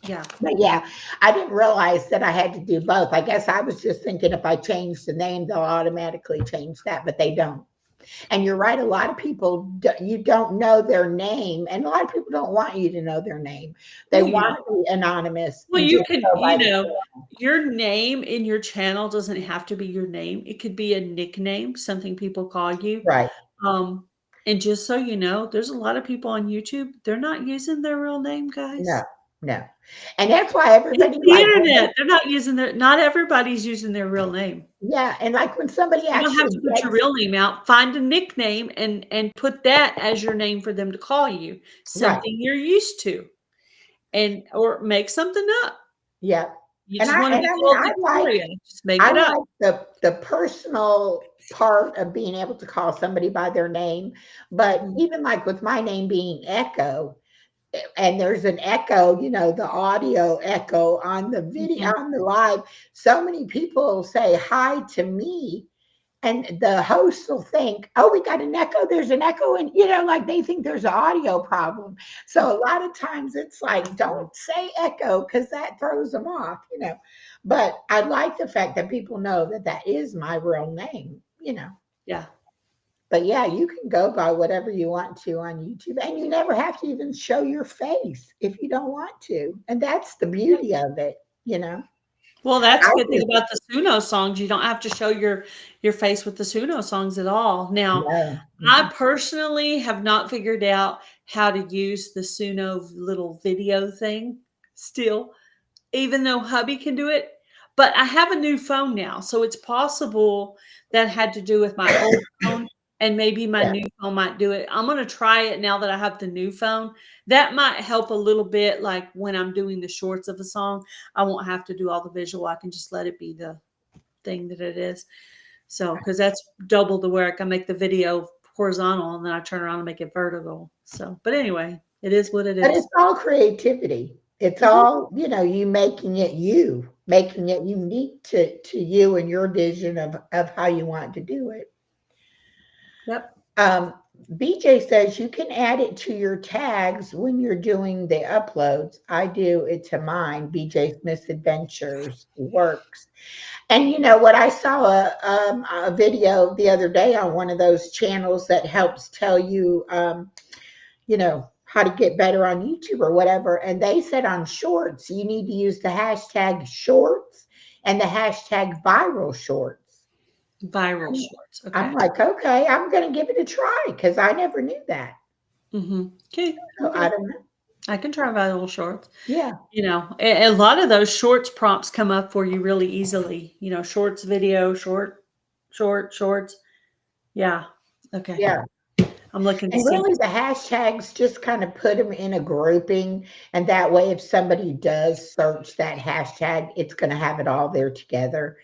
Yeah. but yeah, I didn't realize that I had to do both. I guess I was just thinking if I change the name, they'll automatically change that, but they don't. And you're right. A lot of people, you don't know their name, and a lot of people don't want you to know their name. They Well, yeah. want to be anonymous Well, and you just could, go by the channel. your name in your channel doesn't have to be your name. It could be a nickname, something people call you. Right. Um, and just so you know, there's a lot of people on YouTube, they're not using their real name, No, guys. no. And that's why It's everybody the like when internet. They're not using not everybody's using their real name. yeah, and like when somebody You don't have actually to put your gets real name out. Find a nickname and put that as your name for them to call you. right, Something you're used to. And or make something up. yeah. You And just I wanna and be I mean called Victoria, just make I it up. like the personal part of being able to call somebody by their name, but Mhm, even like with my name being Echo, and there's an echo, the audio echo on the video, mhm. on the live. So many people say hi to me, and the host will think, oh, we got an echo, there's an echo, and like they think there's an audio problem. So a lot of times it's like, don't say echo because that throws them off. But I like the fact that people know that that is my real name. Yeah. But yeah, you can go by whatever you want to on YouTube, and you never have to even show your face if you don't want to. And that's the Yep. beauty of it. Well, that's I a good thing just about the Suno songs. You don't have to show your face with the Suno songs at all. Now, no. I Mm-mm. personally have not figured out how to use the Suno little video thing still, even though hubby can do it. But I have a new phone now, so it's possible that had to do with my old phone, and maybe my Yeah. new phone might do it. I'm gonna try it now that I have the new phone. That might help a little bit, like when I'm doing the shorts of a song, I won't have to do all the visual. I can just let it be the thing that it is. So, because that's double the work. I make the video horizontal and then I turn around and make it vertical. So, but anyway, it is what it But it's is. all creativity. It's Mhm. all, you making it you, making it unique to you and your vision of how you want to do it. Yep. BJ says you can add it to your tags when you're doing the uploads. I do it to mine. BJ's Misadventures works. And you know what? I saw a video the other day on one of those channels that helps tell you, how to get better on YouTube or whatever. And they said on shorts, you need to use the hashtag shorts and the hashtag viral shorts. Viral shorts. I'm Okay. like, okay, I'm going to give it a try because I never knew that. Okay. So Okay. I don't know. I can try viral shorts. Yeah. A lot of those shorts prompts come up for you really easily. Shorts video, shorts. Yeah. Okay. Yeah. I'm looking to And see. really, the hashtags just kind of put them in a grouping. And that way, if somebody does search that hashtag, it's going to have it all there together.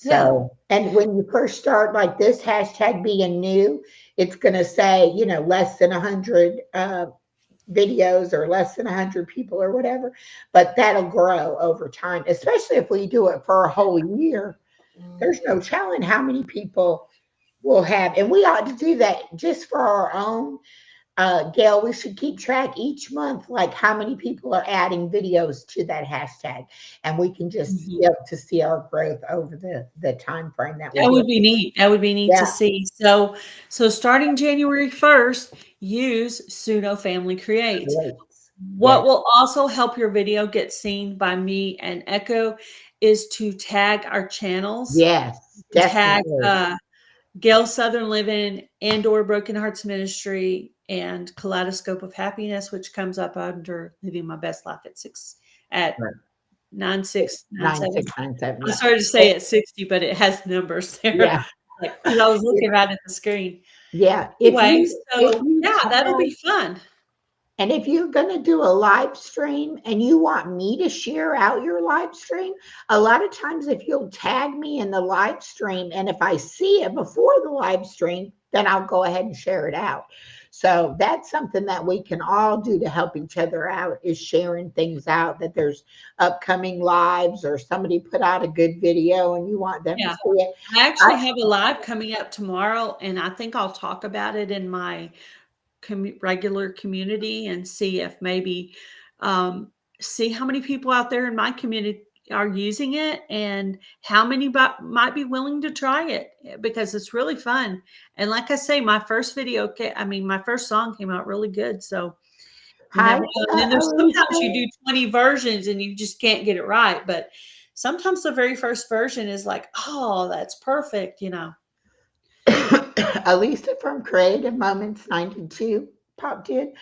Yeah. So, and when you first start like this hashtag being new, it's going to say, less than 100 videos or less than 100 people or whatever. But that'll grow over time, especially if we do it for a whole year. There's no telling how many people we'll have. And we ought to do that just for our own. Gail, we should keep track each month, like how many people are adding videos to that hashtag, and we can just Mhm. be able to see our growth over the time frame that we That do. would be neat. That would be neat to Yeah, see. So starting January 1st, use Suno Family Create. great. Yeah, What will also help your video get seen by me and Echo is to tag our channels. yes, Tag definitely. Gail Southern Living and/or Broken Hearts Ministry and Kaleidoscope of Happiness, which comes up under Living My Best Life at Right. 9697. 9697. I Yeah, started to say at 60, but it has numbers there, yeah, like, because I was looking right at the screen. yeah. Anyway, If so you yeah, that'll tag be fun. And if you're going to do a live stream and you want me to share out your live stream, a lot of times if you'll tag me in the live stream and if I see it before the live stream, then I'll go ahead and share it out. So that's something that we can all do to help each other out is sharing things out that there's upcoming lives or somebody put out a good video and you want them to Yeah. see it. I I, actually have a live coming up tomorrow, and I think I'll talk about it in my regular community and see if maybe see how many people out there in my community are using it and how many might be willing to try it because it's really fun. And like I say, my first song came out really good. So you hi, never know. And then there's sometimes Alicia. you do 20 versions and you just can't get it right. But sometimes the very first version is like, oh, that's perfect. Alisa from Creative Moments 92 popped in.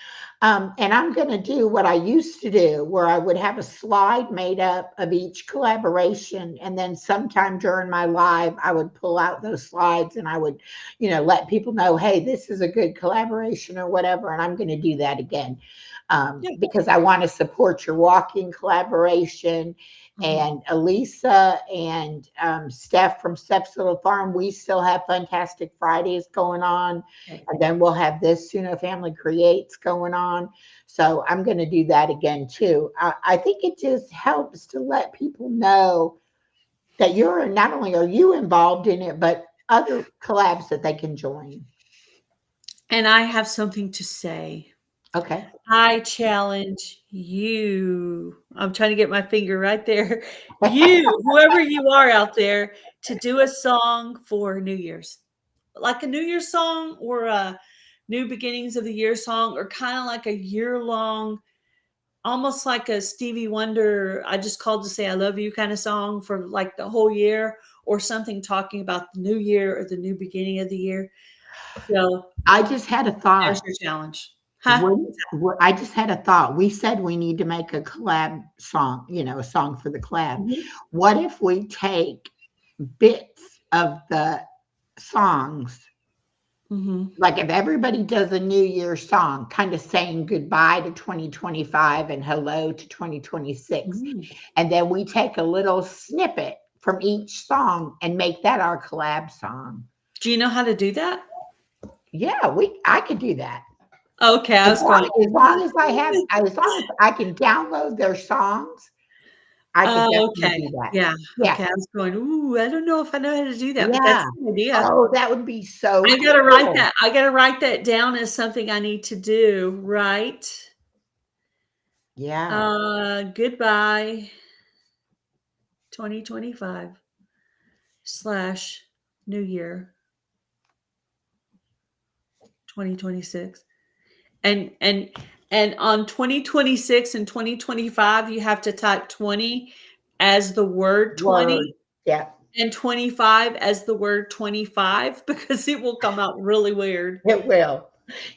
And I'm going to do what I used to do, where I would have a slide made up of each collaboration. And then sometime during my live, I would pull out those slides and I would, let people know, hey, this is a good collaboration or whatever. And I'm going to do that again Yeah. because I want to support your walking collaboration. Mhm. And Elisa and Steph from Steph's Little Farm, we still have Fantastic Fridays going on. Okay. And then we'll have this Suno Family Creates going on. So I'm going to do that again too. I think it just helps to let people know that you're not only are you involved in it, but other collabs that they can join. And I have something to say. Okay. I challenge you. I'm trying to get my finger right there. You, whoever you are out there, to do a song for New Year's, like a New Year's song or a New Beginnings of the Year song, or kind of like a year long, almost like a Stevie Wonder, I just called to say I love you kind of song for like the whole year, or something talking about the new year or the new beginning of the year. So I just had a there's thought. your challenge. Huh? I just had a thought. We said we need to make a collab song, a song for the collab. Mhm. What if we take bits of the songs, Mhm. like if everybody does a New Year's song, kind of saying goodbye to 2025 and hello to 2026, Mm. and then we take a little snippet from each song and make that our collab song. Do you know how to do that? Yeah, I could do that. Okay, I As was long going. as long as I have as long as I can download their songs, I could Oh, definitely okay. do that. Yeah. Yeah, Okay. I was going, ooh, I don't know if I know how to do that, but yeah. that's a good idea. Oh, that would be so I gotta write cool. that. I gotta write that down as something I need to do, right? Yeah, Goodbye 2025 slash New Year 2026. And and and on 2026 and 2025, you have to type 20 as the word word. 20 Yeah, and 25 as the word 25 because it will come out really weird. it will.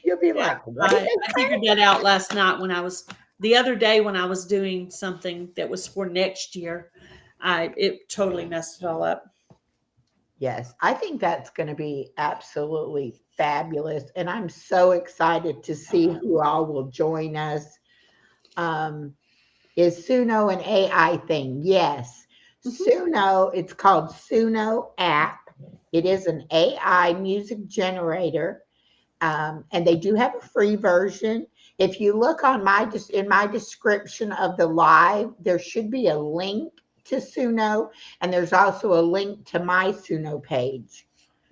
You'll be Yeah, like, "What did they I figured say?" that out last night when I was the other day when I was doing something that was for next year. I it totally messed it all up. Yes, I think that's gonna be absolutely fabulous, and I'm so excited to see who all will join us. Um, is Suno an AI thing? Yes. Mhm. Suno, it's called Suno app. It is an AI music generator, and they do have a free version. If you look on in my description of the live, there should be a link to Suno, and there's also a link to my Suno page.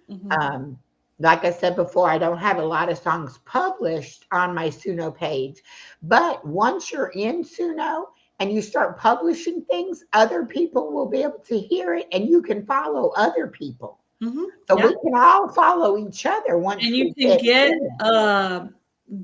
Mhm. Um, like I said before, I don't have a lot of songs published on my Suno page, but once you're in Suno and you start publishing things, other people will be able to hear it, and you can follow other people. Mhm. So we Yeah. can all follow each other And once you we can get get in.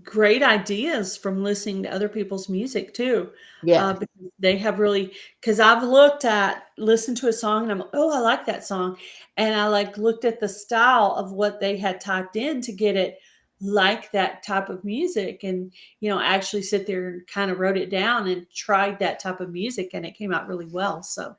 great ideas from listening to other people's music too. Yes. Because they have really, because I've looked at, listened to a song and I'm like, oh, I like that song. And I like looked at the style of what they had typed in to get it like that type of music. And, actually sit there and kind of wrote it down and tried that type of music and it came out really well. So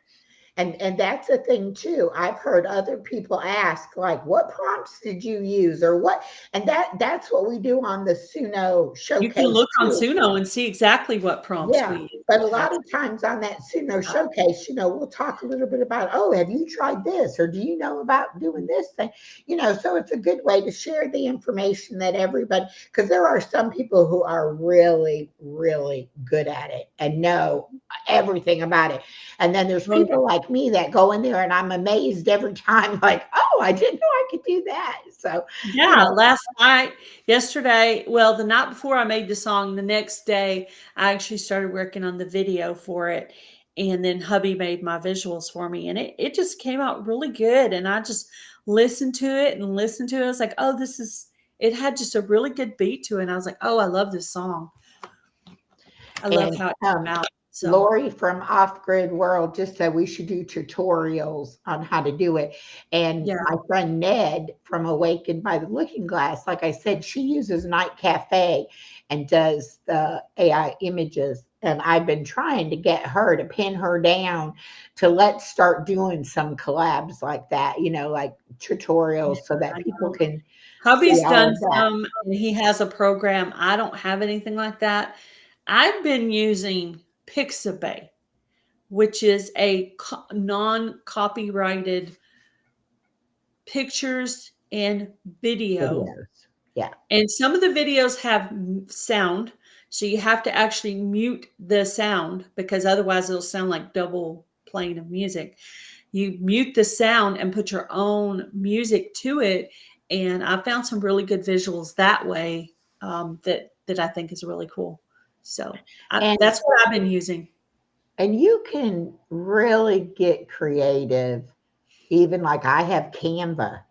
And that's a thing too. I've heard other people ask, like, what prompts did you use or what? And that's what we do on the Suno you can showcase look on too. Suno and see exactly what prompts Yeah, we use. but a lot That's of times on that Suno showcase, we'll talk a little bit about, oh, have you tried this? Or do you know about doing this thing? So it's a good way to share the information that everybody, because there are some people who are really, really good at it and know everything about it. And then there's oh, yeah. people like me that go in there and I'm amazed every time, like, oh, I didn't know I could do that. So, you Yeah, know, last night, yesterday, well, the night before I made the song, the next day, I actually started working on the video for it. And then hubby made my visuals for me. And it just came out really good. And I just listened to it and listened to it. I was like, oh, it had just a really good beat to it. And I was like, oh, I love this song. I love and how it came out. So, Lori from Off Grid World just said we should do tutorials on how to do it. And yeah. my friend Ned from Awakened by the Looking Glass, like I said, she uses Night Cafe and does the AI images. And I've been trying to get her to pin her down to let's start doing some collabs like that, like tutorials so that I people know. can see Hubby's all done of that. some, and he has a program. I don't have anything like that. I've been using Pixabay, which is a non-copyrighted pictures and video. Videos. Yeah, And some of the videos have sound, so you have to actually mute the sound because otherwise it'll sound like double playing of music. You mute the sound and put your own music to it, and I found some really good visuals that way, that I think is really cool. So and that's what I've been using. you can really get creative. Even like I have Canva,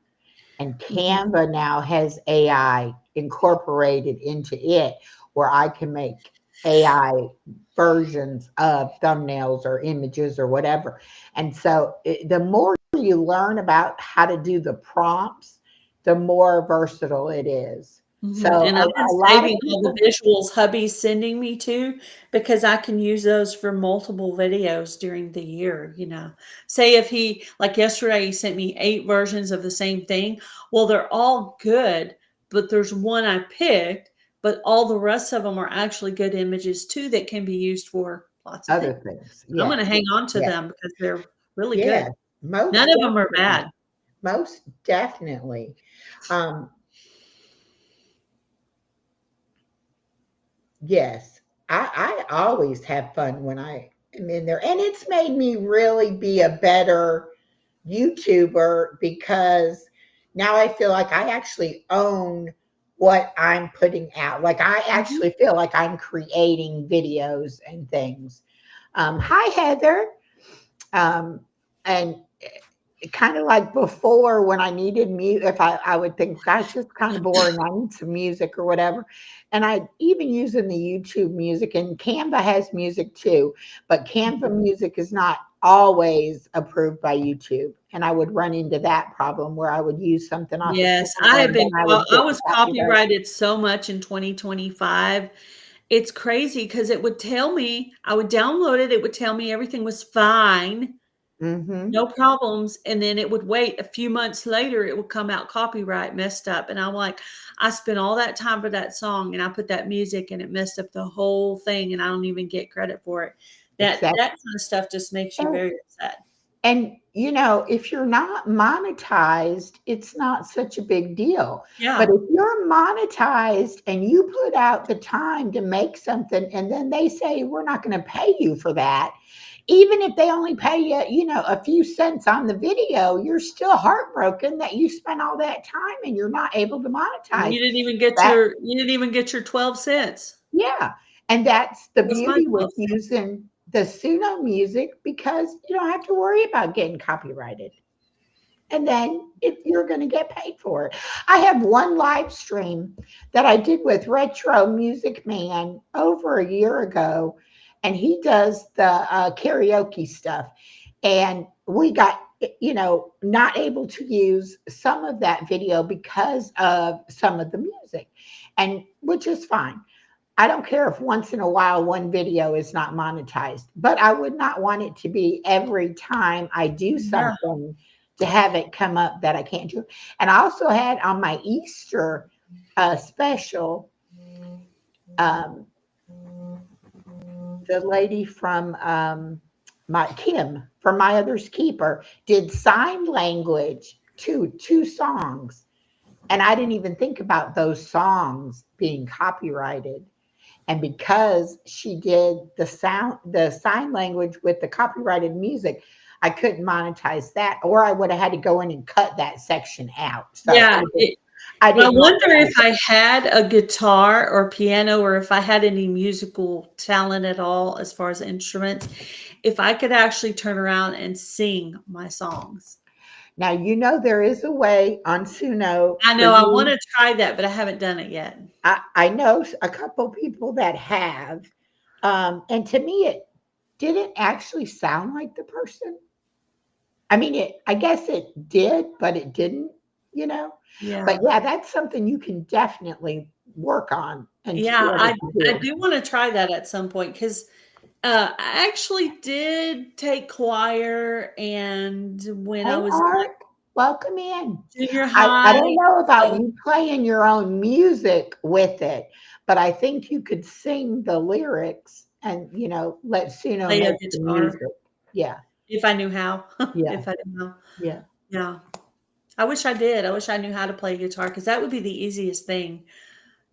and Mhm. Canva now has AI incorporated into it where I can make AI versions of thumbnails or images or whatever. And so the more you learn about how to do the prompts, the more versatile it is. So Mhm, and I've been a lot of saving all the people, visuals hubby's sending me to because I can use those for multiple videos during the year. Say if like yesterday, he sent me 8 versions of the same thing. Well, they're all good, but there's one I picked, but all the rest of them are actually good images too that can be used for lots of things. other things, I'm gonna yes, hang on to yes, them because they're really yes, good. most None of them are definitely, bad. most definitely. Um, Yes, I always have fun when I I'm in there. And it's made me really be a better YouTuber because now I feel like I actually own what I'm putting out. Like I Mhm. actually feel like I'm creating videos and things. Hi, Heather. Um, and kind of like before when I needed music, if I would think, gosh, it's kind of boring. I need some music or whatever. And I even using the YouTube music, and Canva has music too, but Canva music is not always approved by YouTube. And I would run into that problem where I would use something off of Yes, I Canva have and then been I would I get was copyright. copyrighted so much in 2025. It's crazy because it would tell me I would download it, it would tell me everything was fine, Hmm. no problems, and then it would wait a few months later, it would come out copyright messed up, and I'm like, "I spent all that time for that song, and I put that music, and it messed up the whole thing, and I don't even get credit for it." That Exactly. kind of stuff just makes you very upset. And, if you're not monetized, it's not such a big deal. But Yeah. if you're monetized and you put out the time to make something and then they say, we're not going to pay you for that, even if they only pay you, a few cents on the video, you're still heartbroken that you spent all that time and you're not able to monetize that. You didn't even get your 12 cents. Yeah. And that's the What's my beauty with 12 cents? using the Suno music because you don't have to worry about getting copyrighted. And then you're going to get paid for it. I have one live stream that I did with Retro Music Man over a year ago, and he does the karaoke stuff. And we got, not able to use some of that video because of some of the music, and which is fine. I don't care if once in a while one video is not monetized, but I would not want it to be every time I do Yeah. something to have it come up that I can't do. And I also had on my Easter special, um, the lady from my Kim from My Other's Keeper did sign language to two songs. And I didn't even think about those songs being copyrighted. And because she did the sign language with the copyrighted music, I couldn't monetize that, or I would have had to go in and cut that section out. So Yeah, I I didn't wonder if monetize it. I had a guitar or piano or if I had any musical talent at all as far as instruments, if I could actually turn around and sing my songs. Now there is a way on Suno I for know I you. wanna try that, but I haven't done it yet. I know a couple people that have, and to me, it didn't actually sound like the person. I mean, I guess it did, but it didn't, you know. But Yeah. yeah, that's something you can definitely work on and to be Yeah, able to I do. do wanna try that at some point 'cause, I actually did take choir and when I Hey, was in, like, Art, welcome in. junior I don't high, know about so you playing your own music with it, but I think you could sing the lyrics and, let Suno play a make the guitar music. Yeah, if I knew how, yeah, if I knew how. yeah, Yeah. I wish I did. I wish I knew how to play guitar because that would be the easiest thing,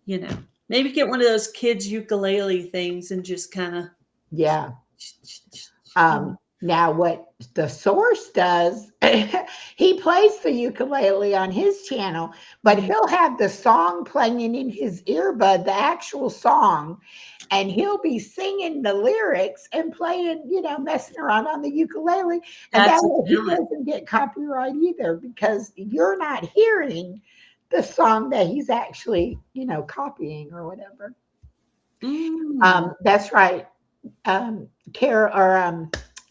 you know. Maybe get one of those kids ukulele things and just kinda, yeah. you know. Now, what the source does, he plays the ukulele on his channel, but Mhm. he'll have the song playing in his earbud, the actual song, and he'll be singing the lyrics and playing, messing around on the ukulele. And that That's a way he talent. doesn't get copyright either because you're not hearing the song that he's actually, copying or whatever. Mm. That's right.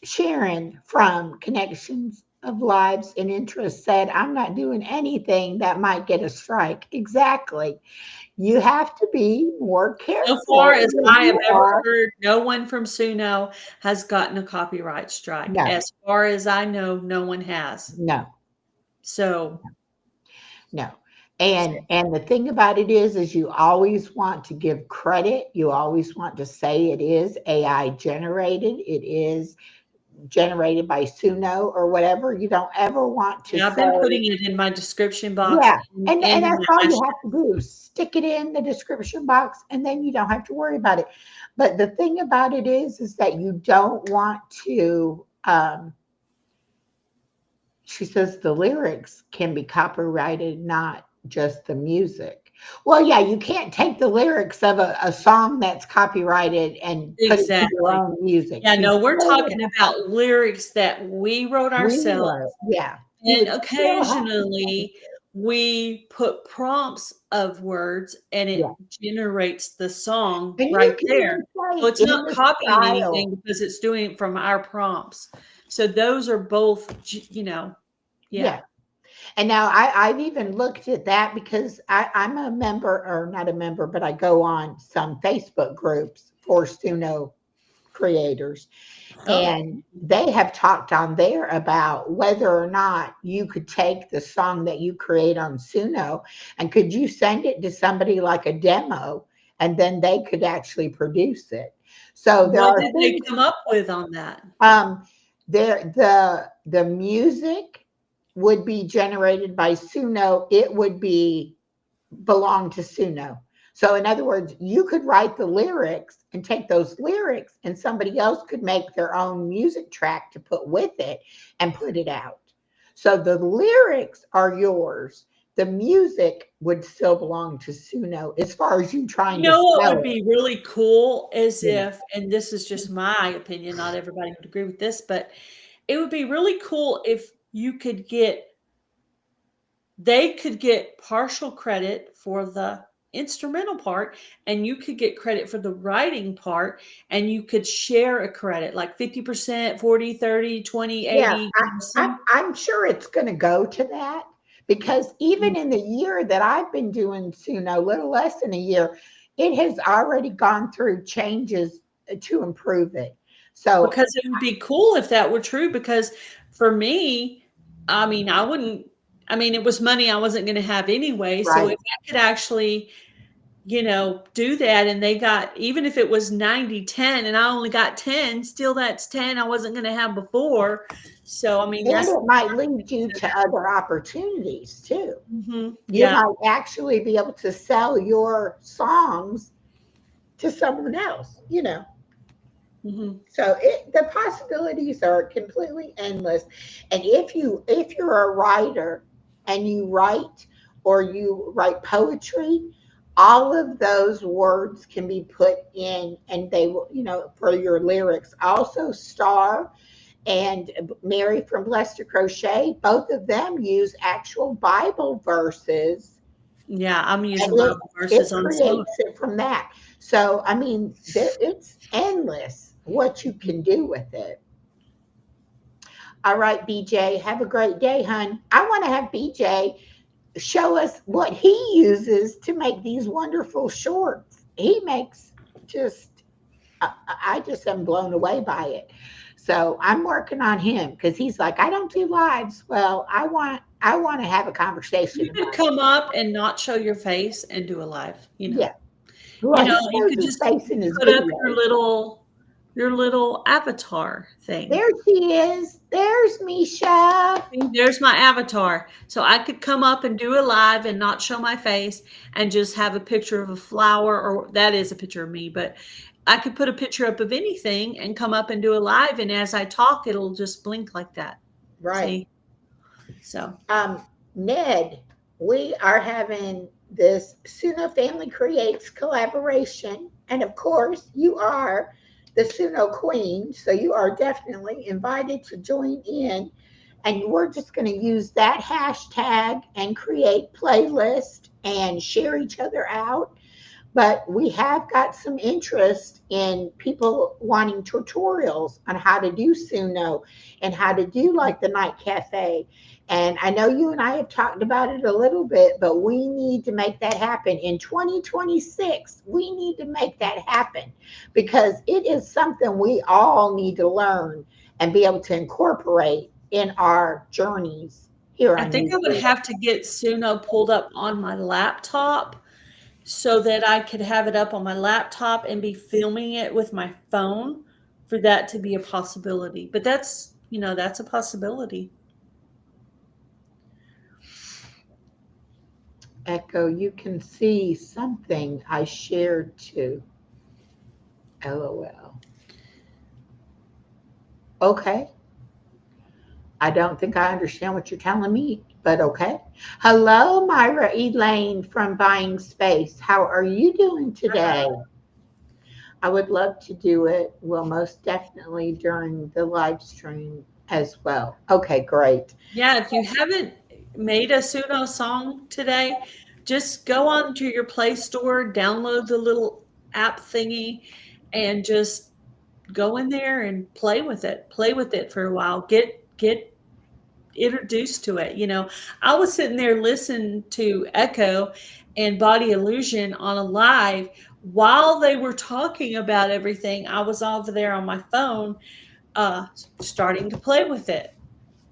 Sharon from Connections of Lives and Interests said, I'm not doing anything that might get a strike. Exactly. You have to be more So far careful as when I have you ever are. heard, no one from Suno has gotten a copyright strike. No, As far as I know, no one has. no, So, no. And the thing about it is you always want to give credit. You always want to say it is AI generated. It is generated by Suno or whatever. You don't ever want to Yeah, I've been say, putting it in my description box yeah. And and in that's the all you hashtag. have to do. Stick it in the description box and then you don't have to worry about it. But the thing about it is that you don't want to, she says the lyrics can be copyrighted, not just the music. Well, yeah, you can't take the lyrics of a song that's copyrighted and put it to your Exactly. own music. Yeah, You no, we're still would talking about lyrics that we wrote we were, ourselves, yeah. You and would still have to change occasionally it. we put prompts of words and Yeah. it generates the song And right you can there. even So say it's in not the copying style. anything because it's doing it from our prompts. So those are both, yeah. Yeah. And now I've even looked at that because I'm a member, or not a member, but I go on some Facebook groups for Suno creators. Oh, And they have talked on there about whether or not you could take the song that you create on Suno and could you send it to somebody like a demo and then they could actually produce it. So there what are did they things, come up with on that? um, the music would be generated by Suno. It would be belong to Suno. So, in other words, you could write the lyrics and take those lyrics, and somebody else could make their own music track to put with it and put it out. So, the lyrics are yours. The music would still belong to Suno as far as you You trying to know what sell would it. be really cool is Yeah. if, and this is just my opinion, not everybody would agree with this, but it would be really cool if you could get, they could get partial credit for the instrumental part and you could get credit for the writing part and you could share a credit like 50%, 40, 30, 20, Yeah, 80, I'm sure it's going to go to that because even in the year that I've been doing Suno, a little less than a year, it has already gone through changes to improve it. So, because it would be cool if that were true because for me, I mean, I wouldn't, I mean, it was money I wasn't going to have anyway. So right. if I could actually, do that and they got, even if it was 90-10, and I only got 10, still that's 10 I wasn't going to have before. So, I mean, And that's, it might lead you to other opportunities too. You yeah. might actually be able to sell your songs to someone else. Hmm. So the possibilities are completely endless. And if you're a writer and you write or you write poetry, all of those words can be put in and they will, for your lyrics. Also Star and Mary from Blessed to Crochet, both of them use actual Bible verses Yeah, I'm and using it Bible it verses on some of creates it from that. So I mean, it's endless what you can do with it. All right, BJ, have a great day, hun. I want to have BJ show us what he uses to make these wonderful shorts. He makes just I just am blown away by it. So I'm working on him because he's like, I don't do lives. Well, I want to have a conversation you could about it. come up and not show your face and do a live. Yeah. Well, he You shows could his just face in his put up videos. your little avatar thing. There she is. There's Misha. See, there's my avatar. So I could come up and do a live and not show my face and just have a picture of a flower, or that is a picture of me, but I could put a picture up of anything and come up and do a live. And as I talk, it'll just blink like that. Right. See? So Ned, we are having this Suno Family Creates collaboration. And of course, you are the Suno Queen. So you are definitely invited to join in. And we're just going to use that hashtag and create playlist and share each other out. But we have got some interest in people wanting tutorials on how to do Suno and how to do like the night cafe. And I know you and I have talked about it a little bit, but we need to make that happen in 2026. We need to make that happen because it is something we all need to learn and be able to incorporate in our journeys here I on think I would YouTube. have to get Suno pulled up on my laptop so that I could have it up on my laptop and be filming it with my phone for that to be a possibility. But that's, that's a possibility. Echo, you can see something I shared too. LOL. Okay. I don't think I understand what you're telling me, but okay. Hello, Myra Elaine from Buying Space. How are you doing today? I would love to do it. Well, most definitely during the live stream as well. Okay, great. Yeah, if you haven't made a Suno song today, just go on to your Play Store, download the little app thingy, and just go in there and play with it. Play with it for a while. Get introduced to it. I was sitting there listening to Echo and Body Illusion on a live while they were talking about everything. I was over there on my phone, starting to play with it,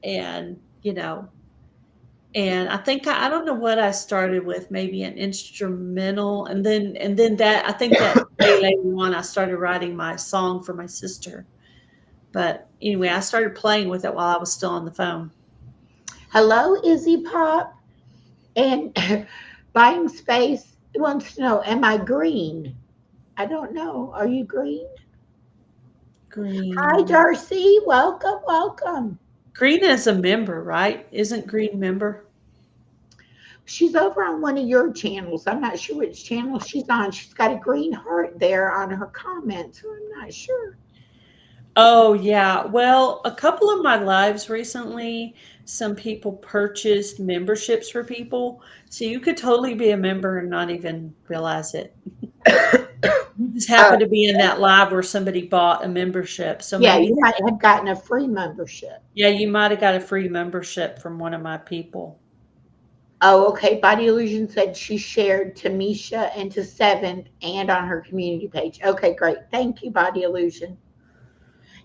and and I think I don't know what I started with, maybe an instrumental, and then that I think that day later on I started writing my song for my sister. But anyway, I started playing with it while I was still on the phone. Hello, Izzy Pop. And Buying Space wants to know, am I green? I don't know. Are you green? Hi, Green. Darcy. Welcome, welcome. Green is a member, right? Isn't Green member? She's over on one of your channels. I'm not sure which channel she's on. She's got a green heart there on her comment, so I'm not sure. Oh, yeah. Well, a couple of my lives recently, some people purchased memberships for people. So you could totally be a member and not even realize it. You just Uh, happened to be in that live where somebody bought a membership. So yeah, maybe, you might have gotten a free membership. yeah, you might have got a free membership from one of my people. Oh, okay. Body Illusion said she shared to Misha and to Seventh and on her community page. Okay, great. Thank you, Body Illusion.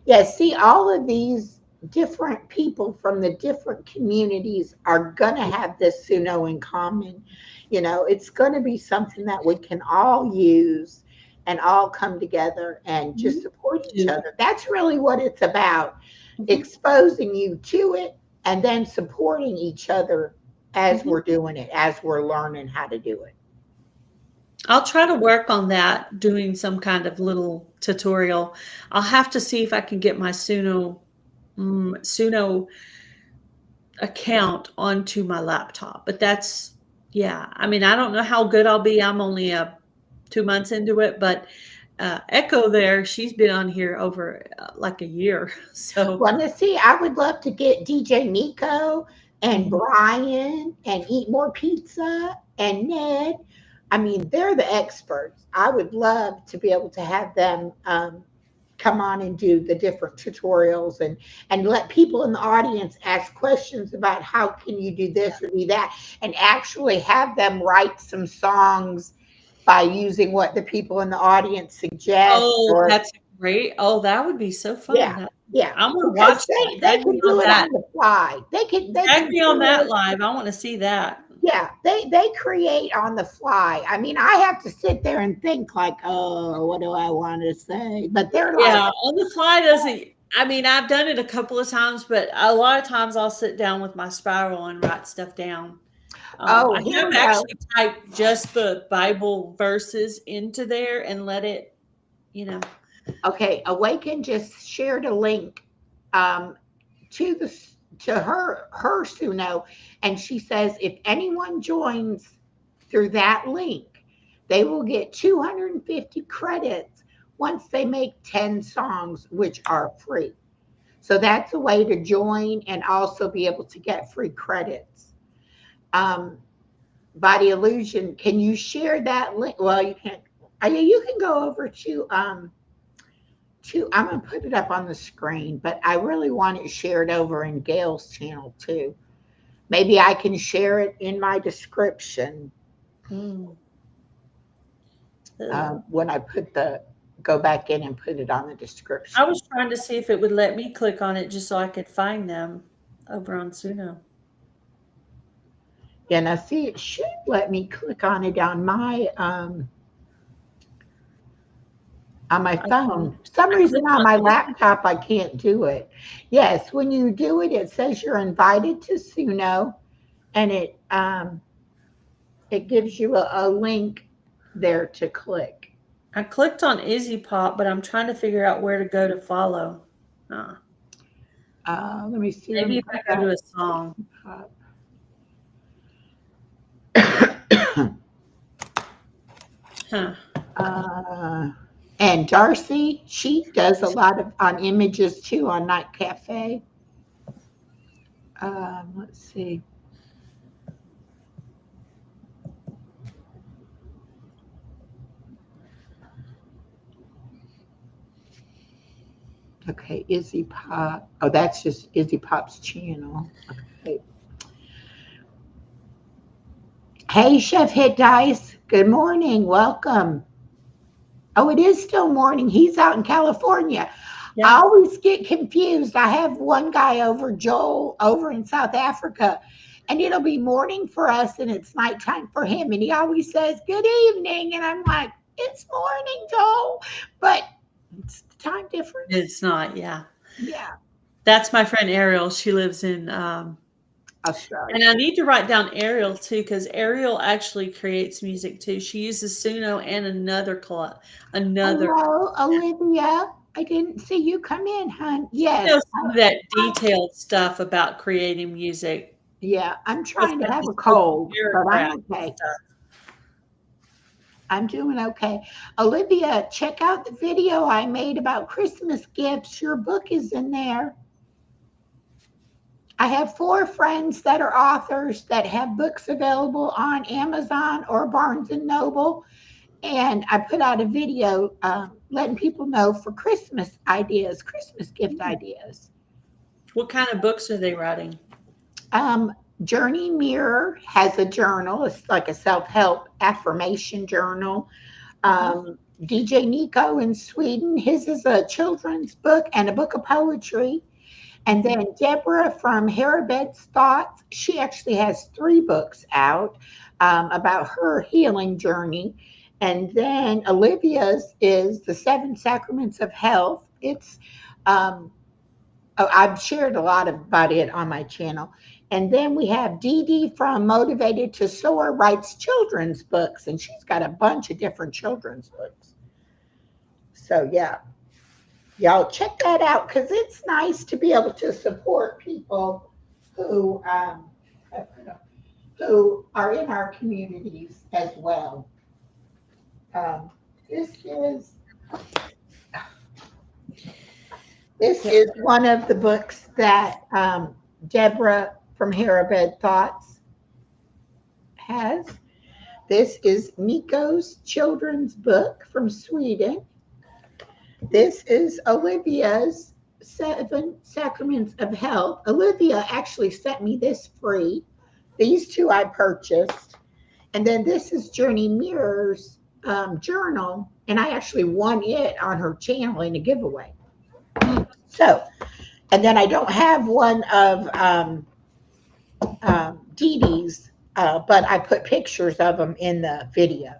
Yeah, see, all of these different people from the different communities are going to have this Suno in common. It's going to be something that we can all use and all come together and just support each Do. other. That's really what it's about, Mhm. exposing you to it and then supporting each other as Mhm. we're doing it, as we're learning how to do it. I'll try to work on that, doing some kind of little tutorial. I'll have to see if I can get my Suno account onto my laptop. But that's, yeah. I mean, I don't know how good I'll be. I'm only 2 months into it, but Echo there, she's been on here over like a year. So, Well, let's see, I would love to get DJ Nico and mhm. Brian and Eat More Pizza and Ned. I mean, they're the experts. I would love to be able to have them come on and do the different tutorials and let people in the audience ask questions about how can you do this or do that, and actually have them write some songs by using what the people in the audience suggest. Oh, Or that's great. Oh, that would be so fun. yeah, yeah, I'm gonna because watch they that. they Tag me can do on it that. on the fly. They can Tag me on that create. live. I want to see that. Yeah, they create on the fly. I mean, I have to sit there and think like, oh, what do I want to say? But they're like, Yeah, on the fly doesn't. I mean, I've done it a couple of times, but a lot of times I'll sit down with my spiral and write stuff down. oh, I here have we go. actually typed just the Bible verses into there and let it, you know. Okay, Awaken just shared a link um, to the to her Suno, and she says if anyone joins through that link, they will get 250 credits once they make 10 songs, which are free. So that's a way to join and also be able to get free credits. Um, Body Illusion, can you share that link? Well, you can't. You can go over to. I'm gonna put it up on the screen, but I really want it shared over in Gail's channel too. Maybe I can share it in my description Mm. Ugh. when I go back in and put it on the I description. was trying to see if it would let me click on it just so I could find them over on Suno. Yeah, now see, it should let me click on it on my on my I can phone. For some I reason clicked on on my Izzy. laptop, I can't do it. Yes, when you do it, it says you're invited to Suno, and it gives you a link there to click. I clicked on Izzy Pop, but I'm trying to figure out where to go to follow. Huh. Let me see. Let Maybe me if go I go to back. a song. Huh. uh, and Darcy, she does a lot of on images too on Night Cafe. Let's see. Okay, Izzy Pop. Oh, that's just Izzy Pop's channel. Okay. Hey, Chef Hit Dice. Good morning. Welcome. Oh, it is still morning. He's out in California. I Yeah. always get confused. I have one guy over, Joel, over in South Africa, and it'll be morning for us and it's nighttime for him. And he always says, Good evening. And I'm like, It's morning, Joel. But it's the time difference. It's not, yeah. Yeah, That's my friend Ariel. She lives in, and Australia. I need to write down Ariel too, because Ariel actually creates music too. She uses Suno and another. Hello, Olivia. I didn't see you come in, hon. She Yes. knows some of that detailed stuff about creating music. Yeah, I'm With trying to like have the a spoken cold, but I'm paragraph and okay. stuff. I'm doing okay. Olivia, check out the video I made about Christmas gifts. Your book is in there. I have 4 friends that are authors that have books available on Amazon or Barnes and Noble. And I put out a video letting people know for Christmas ideas, Christmas gift Hmm. ideas. What kind of books are they writing? Um, Journey Mirror has a journal. It's like a self-help affirmation journal. Mhm. DJ Nico in Sweden, his is a children's book and a book of poetry. And Mhm. then Deborah from Harabed's Thoughts, she actually has 3 books out about her healing journey. And then Olivia's is The 7 Sacraments of Health. I've shared a lot about it on my channel. And then we have Dee Dee from Motivated to Soar writes children's books, and she's got a bunch of different children's books. So yeah, y'all check that out because it's nice to be able to support people who who are in our communities as well. Um, this is this Yeah. is one of the books that Deborah from Harabed Thoughts has. This is Nico's children's book from Sweden. This is Olivia's 7 Sacraments of Health. Olivia actually sent me this free. These 2 I purchased. And then this is Journey Mirror's journal. And I actually won it on her channel in a giveaway. So, and then I don't have one of Dee Dee's, but I put pictures of them in the video.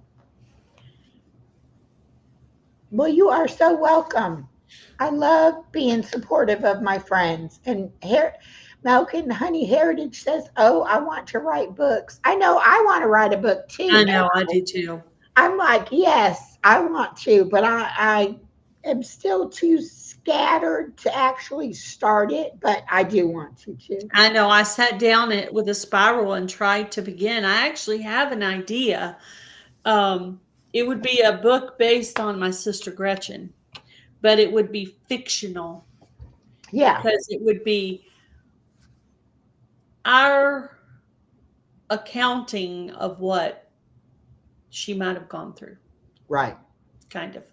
Well, you are so welcome. I love being supportive of my friends. And Milk and Honey Heritage says, Oh, I want to write books. I know I want to write a book too I know, I now. do too. I'm like, Yes, I want to, but I am still too scattered to actually start it, but I do want to too. I know I sat down it with a spiral and tried to begin. I actually have an idea. Um, it would be a book based on my sister Gretchen, but it would be fictional Yeah, because it would be our accounting of what she might have gone through, right, kind of.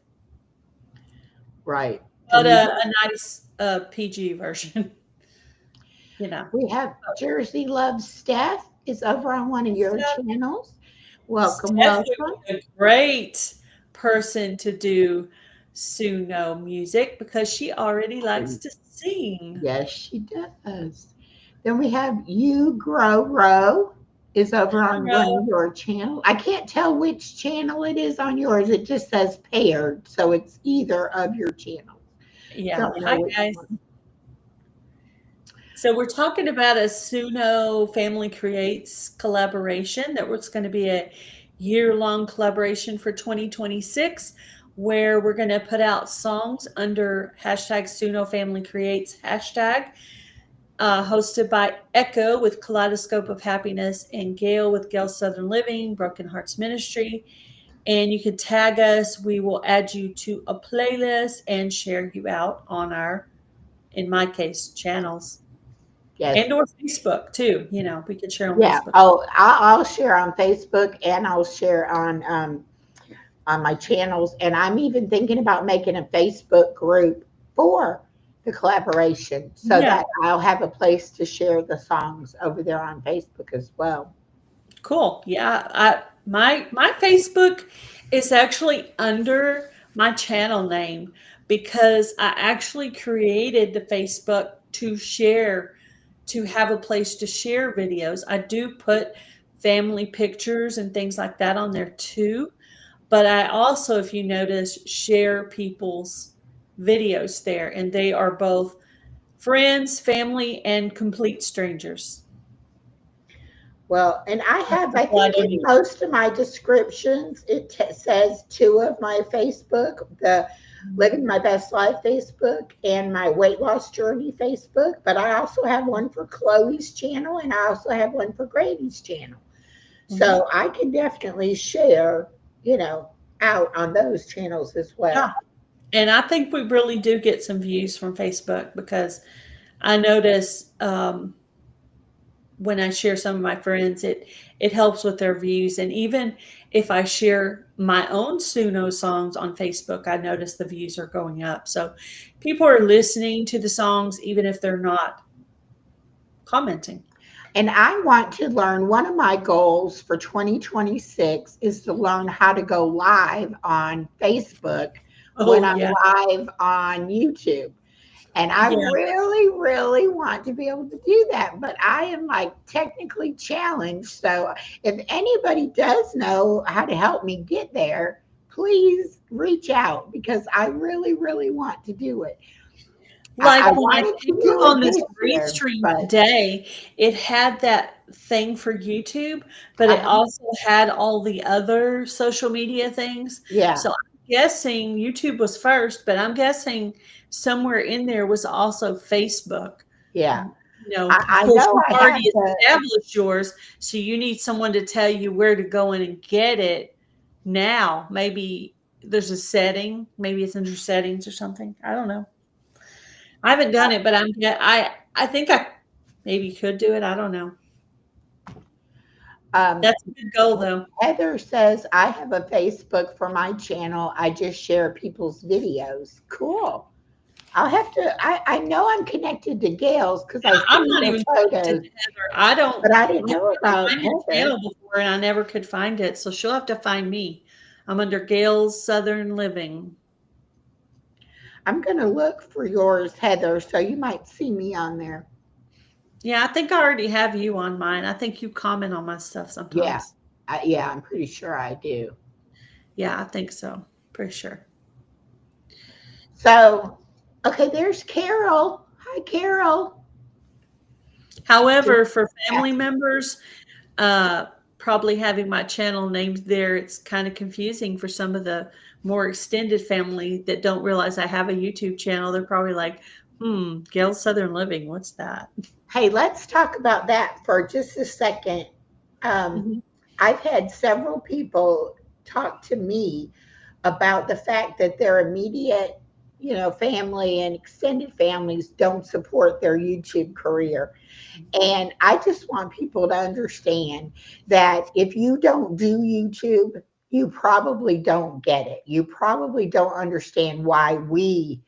right. But And a nice PG version, you know. we have Jersey Loves Steph is over on one of your channels. Welcome, Steph would welcome. be a great person to do Suno music because she already likes to sing. Yes, she does. Then we have You Grow Row. is over on one No, of your channels. I can't tell which channel it is on yours. It just says paired, so it's either of your channels. yeah. Don't know Hi, which guys. one. So we're talking about a Suno Family Creates collaboration that was going to be a year-long collaboration for 2026, where we're going to put out songs under hashtag Suno Family Creates hashtag, hosted by Echo with Kaleidoscope of Happiness and Gail with Gail Southern Living, Broken Hearts Ministry. And you can tag us. We will add you to a playlist and share you out on our, in my case, channels. Yes. And or Facebook too. You know, we could share on Yeah. Facebook. Oh, I'll share on Facebook and I'll share on my channels. And I'm even thinking about making a Facebook group for the collaboration so Yeah, that I'll have a place to share the songs over there on Facebook as well. cool. Yeah, my Facebook is actually under my channel name because I actually created the Facebook to share, to have a place to share videos. I do put family pictures and things like that on there too, but I also, if you notice, share people's videos there, and they are both friends, family, and complete strangers. Well, and I Well, I think don't in even. most of my descriptions, says two of my Facebook, the Living My Best Life Facebook and my Weight Loss Journey Facebook. But I also have one for Chloe's channel and I also have one for Grady's channel. Mhm. So I can definitely share, you know, out on those channels as Yeah. well. And I think we really do get some views from Facebook because I notice when I share some of my friends, it helps with their views. And even if I share my own Suno songs on Facebook, I notice the views are going up. So people are listening to the songs even if they're not commenting. And I want to learn, one of my goals for 2026 is to learn how to go live on Facebook when Oh I'm yeah, live on YouTube. And I yeah. really, really want to be able to do that. But I am like technically challenged. So if anybody does know how to help me get there, please reach out because I really, really want to do it. I Like when I wanted to came do on it this this free year, stream but today, it had that thing for YouTube, but it uh, also had all the other social media things. yeah, So I'm guessing YouTube was first, but I'm guessing somewhere in there was also Facebook. yeah. You know, of I course, know you've I already had to. established yours, so you need someone to tell you where to go in and get it now. Maybe there's a setting, maybe it's under settings or something. I don't know. I haven't done it, but I think I maybe could do it. I don't know. Um, That's a good goal though. Heather says I have a Facebook for my channel. I just share people's videos. Cool. I'll have to. I know I'm connected to Gail's because I I'm see not her even connected photos, to Heather. I don't. but I didn't I know tried to about find your Heather. channel before, and I never could find it. So she'll have to find me. I'm under Gail's Southern Living. I'm gonna look for yours, Heather, so you might see me on there. Yeah, I think I already have you on mine. I think you comment on my stuff Yeah, sometimes. yeah, I'm pretty sure I do. Yeah, I think so. Pretty sure. So, okay, there's Carol. Hi, Carol. However, for Yeah, family members, uh, probably having my channel named there, it's kind of confusing for some of the more extended family that don't realize I have a YouTube channel. They're probably like, Gail Southern Living, what's that? hey, let's talk about that for just a second. Um, Mhm. I've had several people talk to me about the fact that their immediate, family and extended families don't support their YouTube career. And I just want people to understand that if you don't do YouTube, you probably don't get it. You probably don't understand why we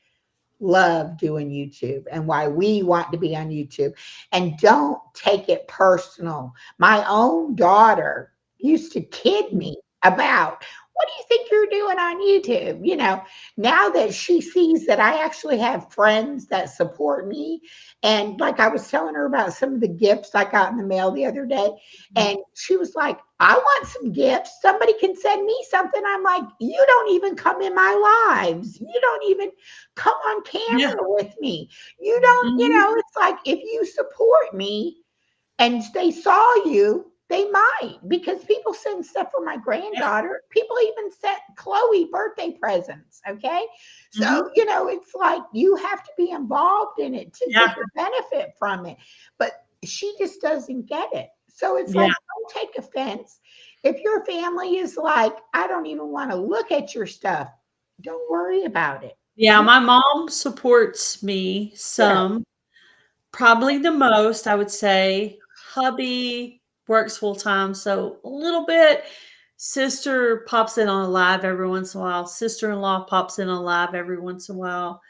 love doing YouTube and why we want to be on YouTube. And don't take it personal. My own daughter used to kid me about what do you think you're doing on YouTube? Now that she sees that I actually have friends that support me, and like I was telling her about some of the gifts I got in the mail the other day, and she was like, I want some gifts. Somebody can send me something. I'm like, you don't even come in my lives. You don't even come on Yeah. camera with me. You don't, Mhm. it's like if you support me, and they saw you, they might, because people send stuff for my Yeah. granddaughter. People even sent Chloe birthday presents. Okay. So, Mhm. it's like you have to be involved in it to get Yeah. the benefit from it. But she just doesn't get it. So it's Yeah. like, don't take offense. If your family is like, I don't even want to look at your stuff, don't worry about it. Yeah, my mom supports me Yeah. some, probably the most, I would say. Hubby works full time, so a little bit. Sister pops in on a live every once in a while. Sister-in-law pops in on live every once in a while.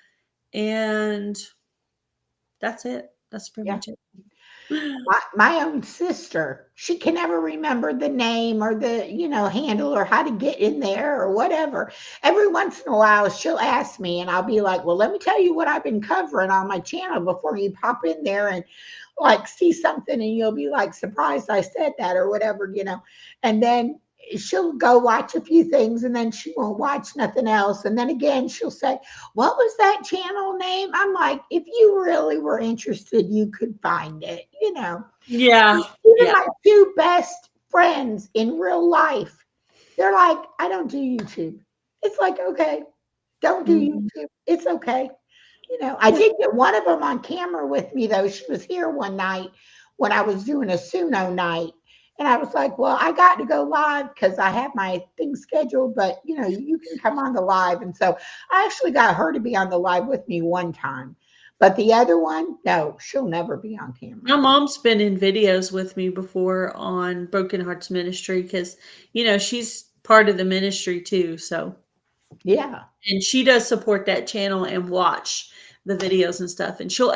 And that's it. That's pretty Yeah. much it. My own sister, she can never remember the name or the handle or how to get in there or whatever. Every once in a while she'll ask me, and I'll be like, well, let me tell you what I've been covering on my channel before you pop in there and like see something, and you'll be like surprised I said that or whatever. And then she'll go watch a few things, and then she won't watch nothing else, and then again she'll say, what was that channel name? I'm like, if you really were interested, you could find it. Yeah. Even Yeah. my two best friends in real life, they're like, I don't do YouTube. It's like, okay, don't do Mhm. YouTube. It's okay. I Yeah. did get one of them on camera with me though. She was here one night when I was doing a Suno night. And I was like, well, I got to go live because I have my thing scheduled, but you can come on the live. And so I actually got her to be on the live with me one time. But the other one, no, she'll never be on camera. My mom's been in videos with me before on Broken Hearts Ministry because, she's part of the ministry too. So, Yeah. and she does support that channel and watch the videos and stuff. And she'll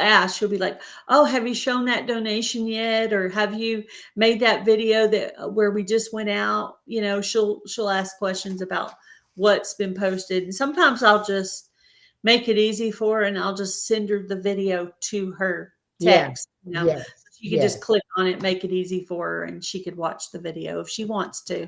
be like, "Oh, have you shown that donation yet? Or have you made that video that where we just went out?" She'll ask questions about what's been posted. And sometimes I'll just make it easy for her and I'll just send her the video to her Yeah. text. Yes. She could just Yes. click on it, make it easy for her, and she could watch the video if she wants to.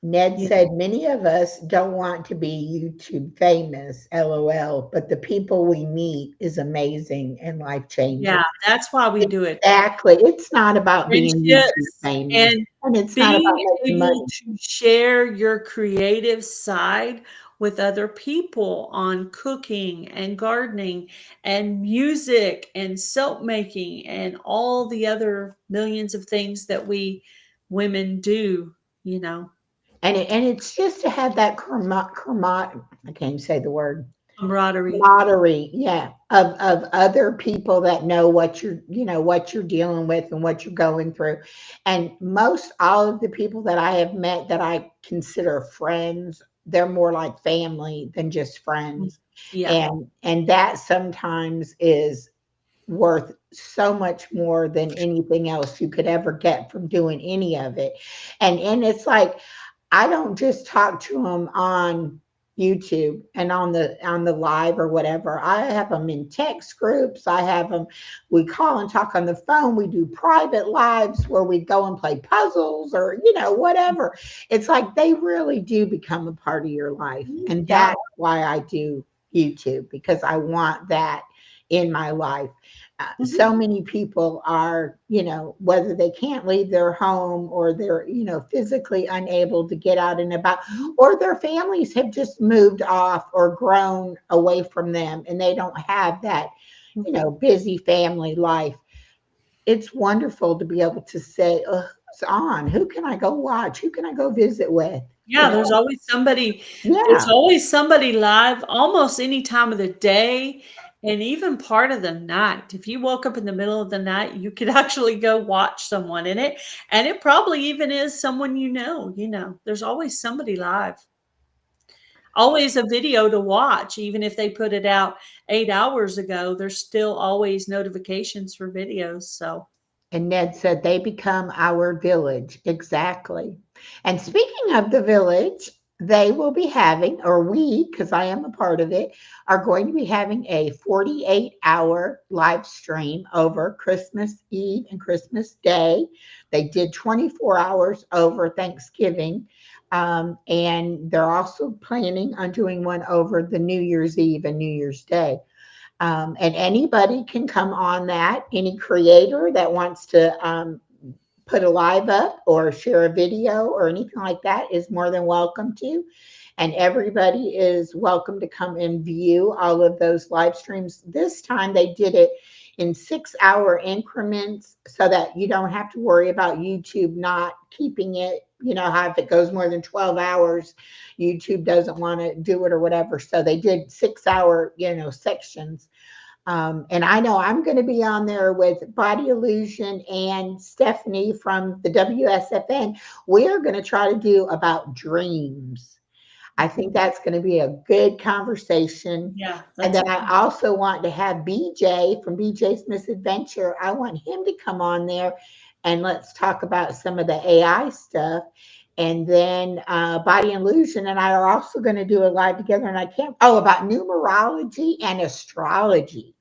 Ned Yeah. said, many of us don't want to be YouTube famous, LOL, but the people we meet is amazing and life changing. Yeah, that's why we do it. Exactly. It's not about being YouTube Friendships famous, and and it's not being about making able money. to share your creative side with other people on cooking and gardening and music and soap making and all the other millions of things that we women do, you know, And it's just to have that I can't even say the word, camaraderie. camaraderie, yeah, of other people that know what you're dealing with and what you're going through. And most all of the people that I have met that I consider friends, they're more like family than just Mm. friends. Yeah. And that sometimes is worth so much more than anything else you could ever get from doing any of it. And it's like I don't just talk to them on YouTube and on the live or whatever. I have them in text groups. I have them. We call and talk on the phone. We do private lives where we go and play puzzles or whatever. It's like they really do become a part of your life, and Yeah. that's why I do YouTube, because I want that in my life. Mhm. So many people are, whether they can't leave their home or they're, physically unable to get out and about, Mhm. or their families have just moved off or grown away from them and they don't have that, busy family life. It's wonderful to be able to say, oh, who's on? Who can I go watch? Who can I go visit with? Yeah, there's Yeah. always somebody live almost any time of the day and even part of the night. If you woke up in the middle of the night, you could actually go watch someone in it. And it probably even is someone There's always somebody live. Always a video to watch. Even if they put it out 8 hours ago, there's still always notifications for videos. So And Ned said they become our village. Exactly. And speaking of the village, they will be having, or we, because I am a part of it, are going to be having a 48-hour live stream over Christmas Eve and Christmas Day. They did 24 hours over Thanksgiving. And they're also planning on doing one over the New Year's Eve and New Year's Day. And anybody can come on that. Any creator that wants to put a live up or share a video or anything like that is more than welcome to. And everybody is welcome to come and view all of those live streams. This time they did it in 6-hour increments so that you don't have to worry about YouTube not keeping it. You know how if it goes more than 12 hours, YouTube doesn't want to do it or whatever. So they did 6-hour, sections. And I know I'm going to be on there with Body Illusion and Stephanie from the WSFN. We're going to try to do about dreams. I think that's going to be a good conversation. Yeah. And then I also want to have BJ from BJ's Misadventure. I want him to come on there and let's talk about some of the AI stuff. And then Body Illusion and I are also going to do a live together. And about numerology and astrology.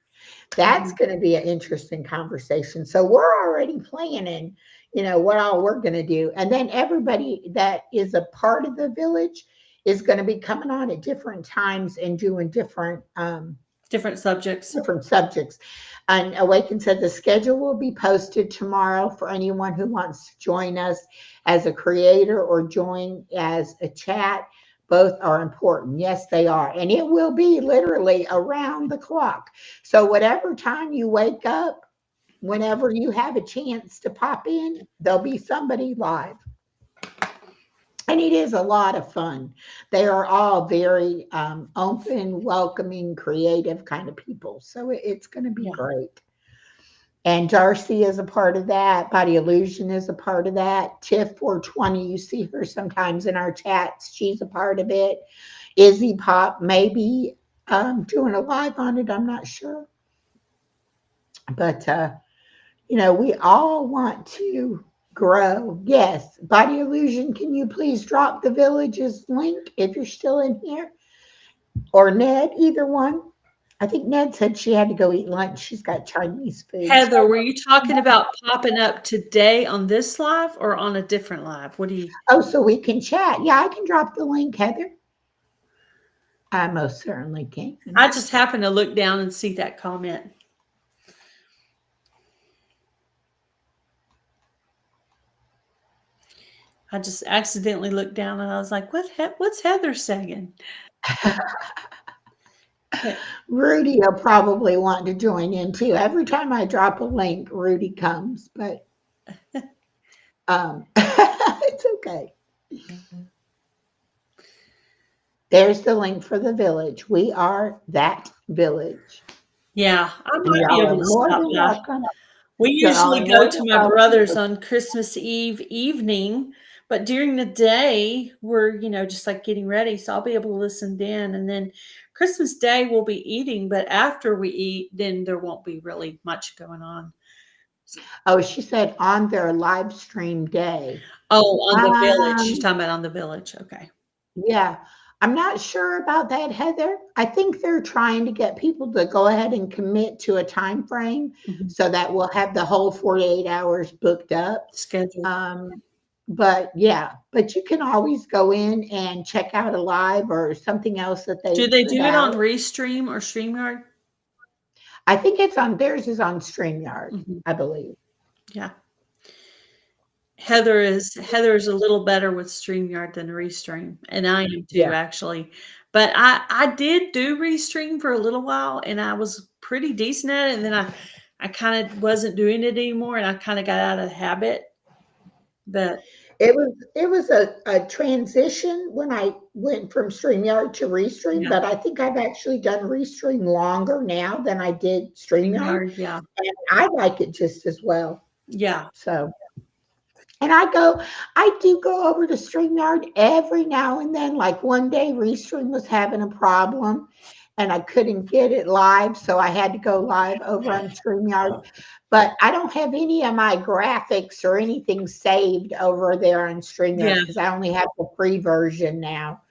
That's going to be an interesting conversation. So we're already planning, what all we're going to do. And then everybody that is a part of the village is going to be coming on at different times and doing different subjects. Different subjects. And Awaken said the schedule will be posted tomorrow for anyone who wants to join us as a creator or join as a chat. Both are important. Yes, they are. And it will be literally around the clock. So whatever time you wake up, whenever you have a chance to pop in, there'll be somebody live. And it is a lot of fun. They are all very open, welcoming, creative kind of people. So it's going to be great. And Darcy is a part of that. Body Illusion is a part of that. Tiff 420, you see her sometimes in our chats. She's a part of it. Izzy Pop may be doing a live on it. I'm not sure. But, we all want to grow. Yes. Body Illusion, can you please drop the village's link if you're still in here? Or Ned, either one. I think Ned said she had to go eat lunch. She's got Chinese food. Heather, were you talking about popping up today on this live or on a different live? What do you? Oh, so we can chat. Yeah, I can drop the link, Heather. I most certainly can. I just happened to look down and see that comment. I just accidentally looked down and I was like, what's Heather saying? Rudy will probably want to join in too. Every time I drop a link, Rudy comes, but it's okay. There's the link for the village. We are that village. Yeah, I might be able to stop by. We usually go to my brother's on Christmas Eve evening, but during the day we're, just like getting ready. So I'll be able to listen in. And then Christmas Day we'll be eating, but after we eat, then there won't be really much going on. Oh, she said on their live stream day. Oh, on the village. She's talking about on the village. Okay. Yeah. I'm not sure about that, Heather. I think they're trying to get people to go ahead and commit to a time frame so that we'll have the whole 48 hours booked up. Scheduled. But you can always go in and check out a live or something else that they do. They do it on Restream or StreamYard? I think theirs is on StreamYard, I believe. Yeah. Heather is a little better with StreamYard than Restream, and I am too, actually. But I did do Restream for a little while, and I was pretty decent at it. And then I kind of wasn't doing it anymore, and I kind of got out of the habit. But it was a transition when I went from StreamYard to Restream. But I think I've actually done Restream longer now than I did StreamYard. Yeah, and I like it just as well. Yeah. So. And I do go over to StreamYard every now and then. Like one day, Restream was having a problem and I couldn't get it live. So I had to go live over on StreamYard. But I don't have any of my graphics or anything saved over there on StreamYard because I only have the free version now.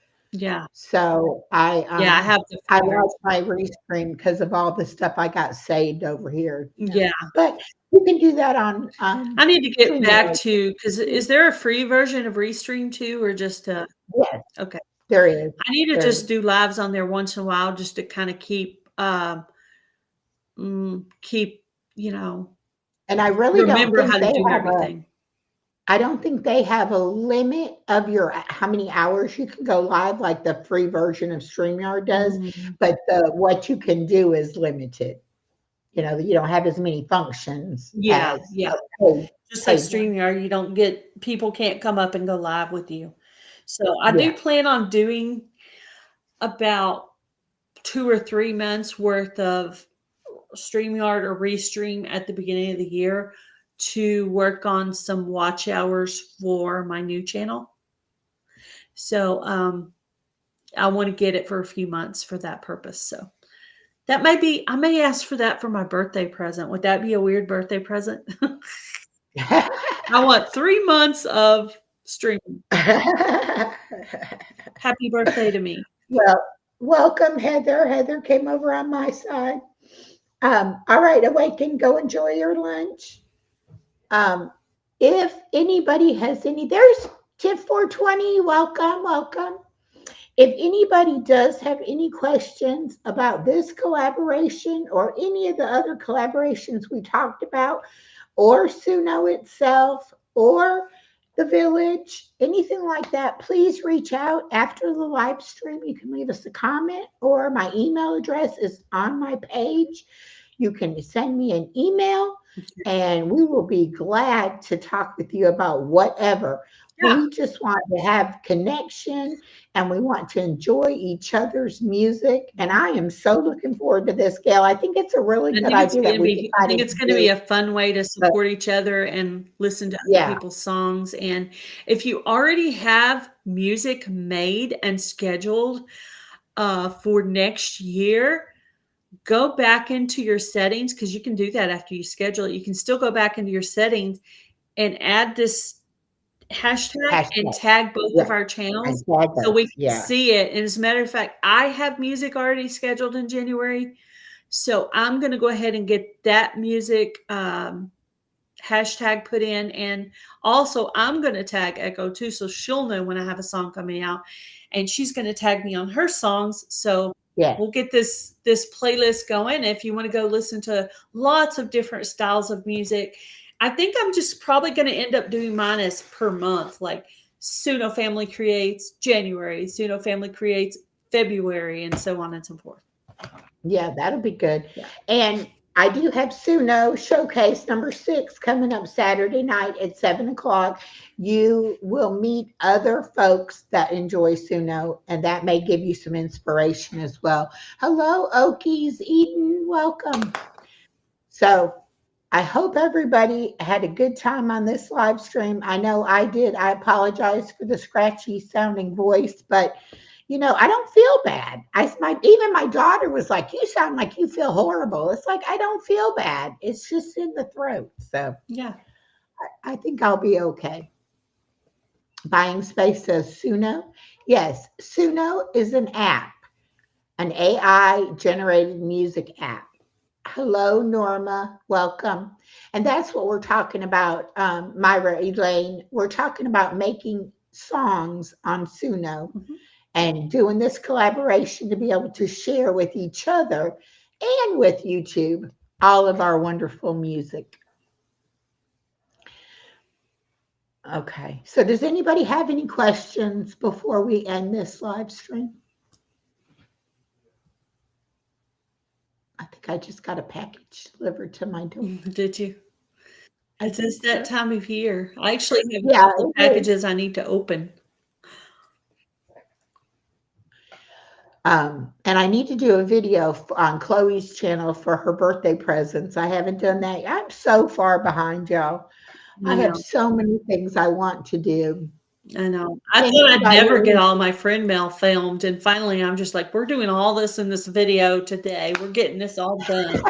Yeah. So Yeah, I have the I free lost version. my Restream because of all the stuff I got saved over here. Yeah. But you can do that on I need to get back StreamYard. to because is there a free version of Restream too, or just Yes, okay? there is. I need to There just is. do lives on there once in a while just to kind of keep, you know, And I really don't remember think how to they do have a everything. I don't think they have a limit of your how many hours you can go live like the free version of StreamYard does, Mm, but the what you can do is limited. You don't have as many functions yeah, as yeah. a Just like paid one. StreamYard, you don't get people can't come up and go live with you. So I do Yeah. plan on doing about 2 or 3 months worth of StreamYard or Restream at the beginning of the year to work on some watch hours for my new channel. So I want to get it for a few months for that purpose. So that might be, I may ask for that for my birthday present. Would that be a weird birthday present? I want 3 months of streaming. Happy birthday to me. Well, welcome, Heather. Heather came over on my side. All right, Awaken, go enjoy your lunch. Um, if anybody has there's Tip 420. Welcome, welcome. If anybody does have any questions about this collaboration or any of the other collaborations we talked about, or Suno itself, or the village, anything like that, please reach out after the live stream. You can leave us a comment, or my email address is on my page. You can send me an email and we will be glad to talk with you about whatever. Yeah. We just want to have connection and we want to enjoy each other's music. And I am so looking forward to this, Gail. I think it's a really good idea that we I think decided it's to going to be do. a fun way to But support each other and listen to other yeah, people's songs. And if you already have music made and scheduled for next year, go back into your settings because you can do that after you schedule it. You can still go back into your settings and add this hashtag and hashtag. tag both Yeah, of our and channels tag so we us. can Yeah. see it. And as a matter of fact, I have music already scheduled in January. So I'm going to go ahead and get that music hashtag put in. And also, I'm going to tag Echo too. So she'll know when I have a song coming out. And she's going to tag me on her songs. So Yeah. we'll get this playlist going. If you want to go listen to lots of different styles of music, I think I'm just probably going to end up doing mine as per month, like Suno Family creates January, Suno Family creates February, and so on and so forth. Yeah, that'll be good. Yeah. And I do have Suno Showcase number 6 coming up Saturday night at 7 o'clock. You will meet other folks that enjoy Suno, and that may give you some inspiration as well. Hello, Okies, Eden, welcome. So I hope everybody had a good time on this live stream. I know I did. I apologize for the scratchy sounding voice, but I don't feel bad. Even my daughter was like, "You sound like you feel horrible." It's like I don't feel bad. It's just in the throat. So Yeah. I think I'll be okay. Buying Space says Suno. Yes, Suno is an app, an AI generated music app. Hello, Norma. Welcome. And that's what we're talking about, Myra Elaine. We're talking about making songs on Suno Mhm. and doing this collaboration to be able to share with each other and with YouTube all of our wonderful music. Okay. So, does anybody have any questions before we end this live stream? I think I just got a package delivered to my door. Did you? I It's just think that so. time of year. I actually have a Yeah, couple of it is. packages I need to open. And I need to do a video on Chloe's channel for her birthday presents. I haven't done that yet. I'm so far behind, y'all. I I have know. so many things I want to do. I know. I And thought I'd by never get the all my friend mail filmed, and finally, I'm just like, we're doing all this in this video today. We're getting this all done.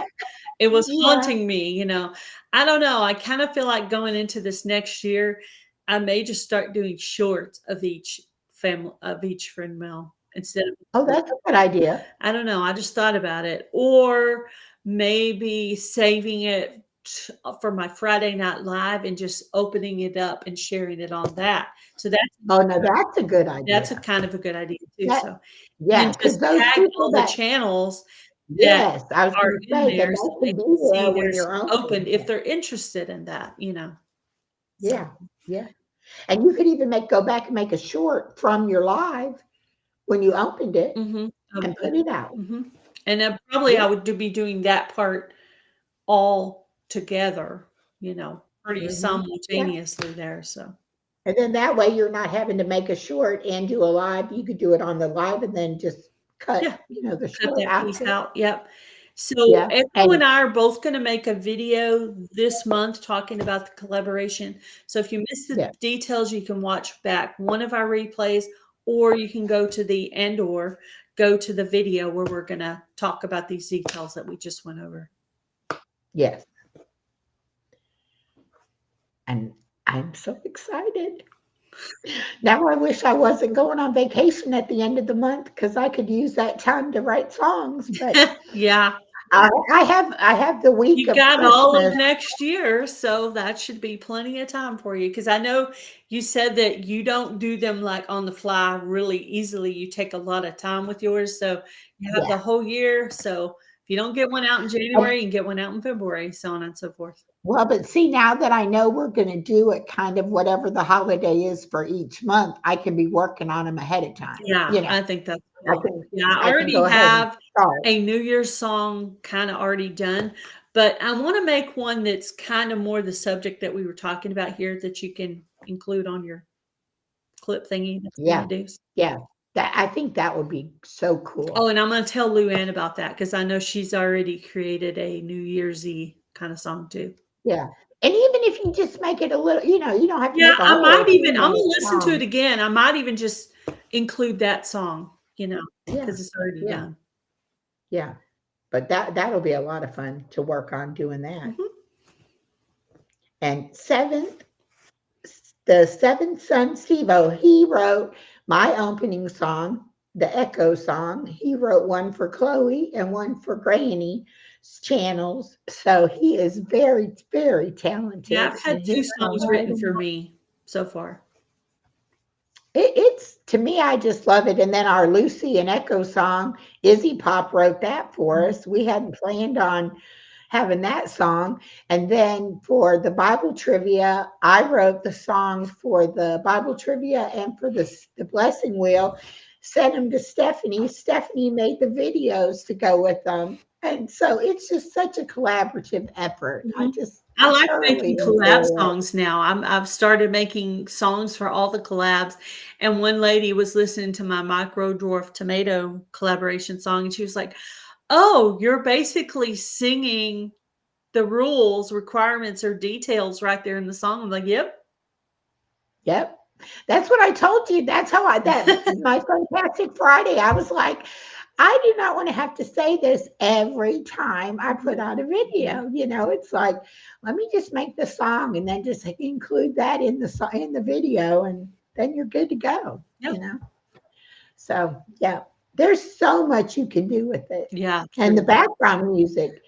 It was yeah, haunting me. I don't know. I kind of feel like going into this next year, I may just start doing shorts of each friend mail. instead of Oh, that's a good idea. I don't know, I just thought about it. Or maybe saving it for my Friday Night Live and just opening it up and sharing it on that. So Oh, no, that's a good that's a idea. kind of a good idea too, That so and Yeah, then because just those tag people all the that channels that yes, I was are gonna in say that there so they they can be can see there when there's you're open open. if they're interested in that. So Yeah, yeah, and you could even go back and make a short from your live when you opened it mhm, and okay, put it out. mhm, and then probably I Yeah, would be doing that part all together, pretty mhm, yeah, simultaneously there, so and then that way you're not having to make a short and do a live. You could do it on the live and then just cut, yeah, the cut short that piece after. out, yep. So, Yeah, Echo and and I are both gonna make a video this month talking about the collaboration, so if you missed the yeah, details, you can watch back one of our replays, or you can or go to the video where we're gonna talk about these details that we just went over. yes, and I'm so excited. Now I wish I wasn't going on vacation at the end of the month because I could use that time to write songs, but Yeah. I have the week You of got all Christmas. of next year, so that should be plenty of time for you. Because I know you said that you don't do them, like, on the fly really easily, you take a lot of time with yours, so you have Yeah. the whole year, so if you don't get one out in And January, you can get one out in February, so on and so forth. well, but see, now that I know we're gonna do it kind of whatever the holiday is for each month, I can be working on them ahead of time, Yeah, I think that's I cool. can Yeah, I I can already go ahead and have start. a New Year's song kinda already done, but I wanna make one that's kinda more the subject that we were talking about here that you can include on your clip thingy that you wanna Yeah, do. yeah. I think that would be so Oh, cool. and I'm gonna tell Luann about that because I know she's already created a New Year's Eve kinda song too. Yeah, and even if you just make it a little you don't have to Yeah, make a I whole might even I'm gonna 3-minute listen to it song. again. I might even just include that song, Yeah, because it's already yeah, done. yeah. But that'll be a lot of fun to work on doing that. Mhm. And the seventh son, Steve-O, he wrote my opening song, the Echo song. He wrote one for Chloe and one for Granny's channels. So he is very, very Yeah, talented I've had in 2 his own songs right. written for me so far. It's to me, I just love it. And then our Lucy and Echo song, Izzy Pop wrote that for Mhm. us. We hadn't planned on having that song. And then for the Bible trivia, I wrote the song for the Bible trivia and for the blessing wheel. Sent them to Stephanie. Stephanie made the videos to go with them. And so it's just such a collaborative effort. Mhm. I I like thoroughly making collab enjoy it. songs now. I've started making songs for all the collabs, and one lady was listening to my Micro Dwarf Tomato collaboration song, and she was like, "Oh, you're basically singing the rules, requirements, or details right there in the song." I'm like, "Yep." Yep. That's what I told you. That's how my Fantastic Friday, I was like, I do not want to have to say this every time I Mhm, put out a mhm. video. It's like, let me just make the song and then just include that in the video, and then you're good to Yep. go. So, yeah, there's so much you can do with it. Yeah, And the true. background music,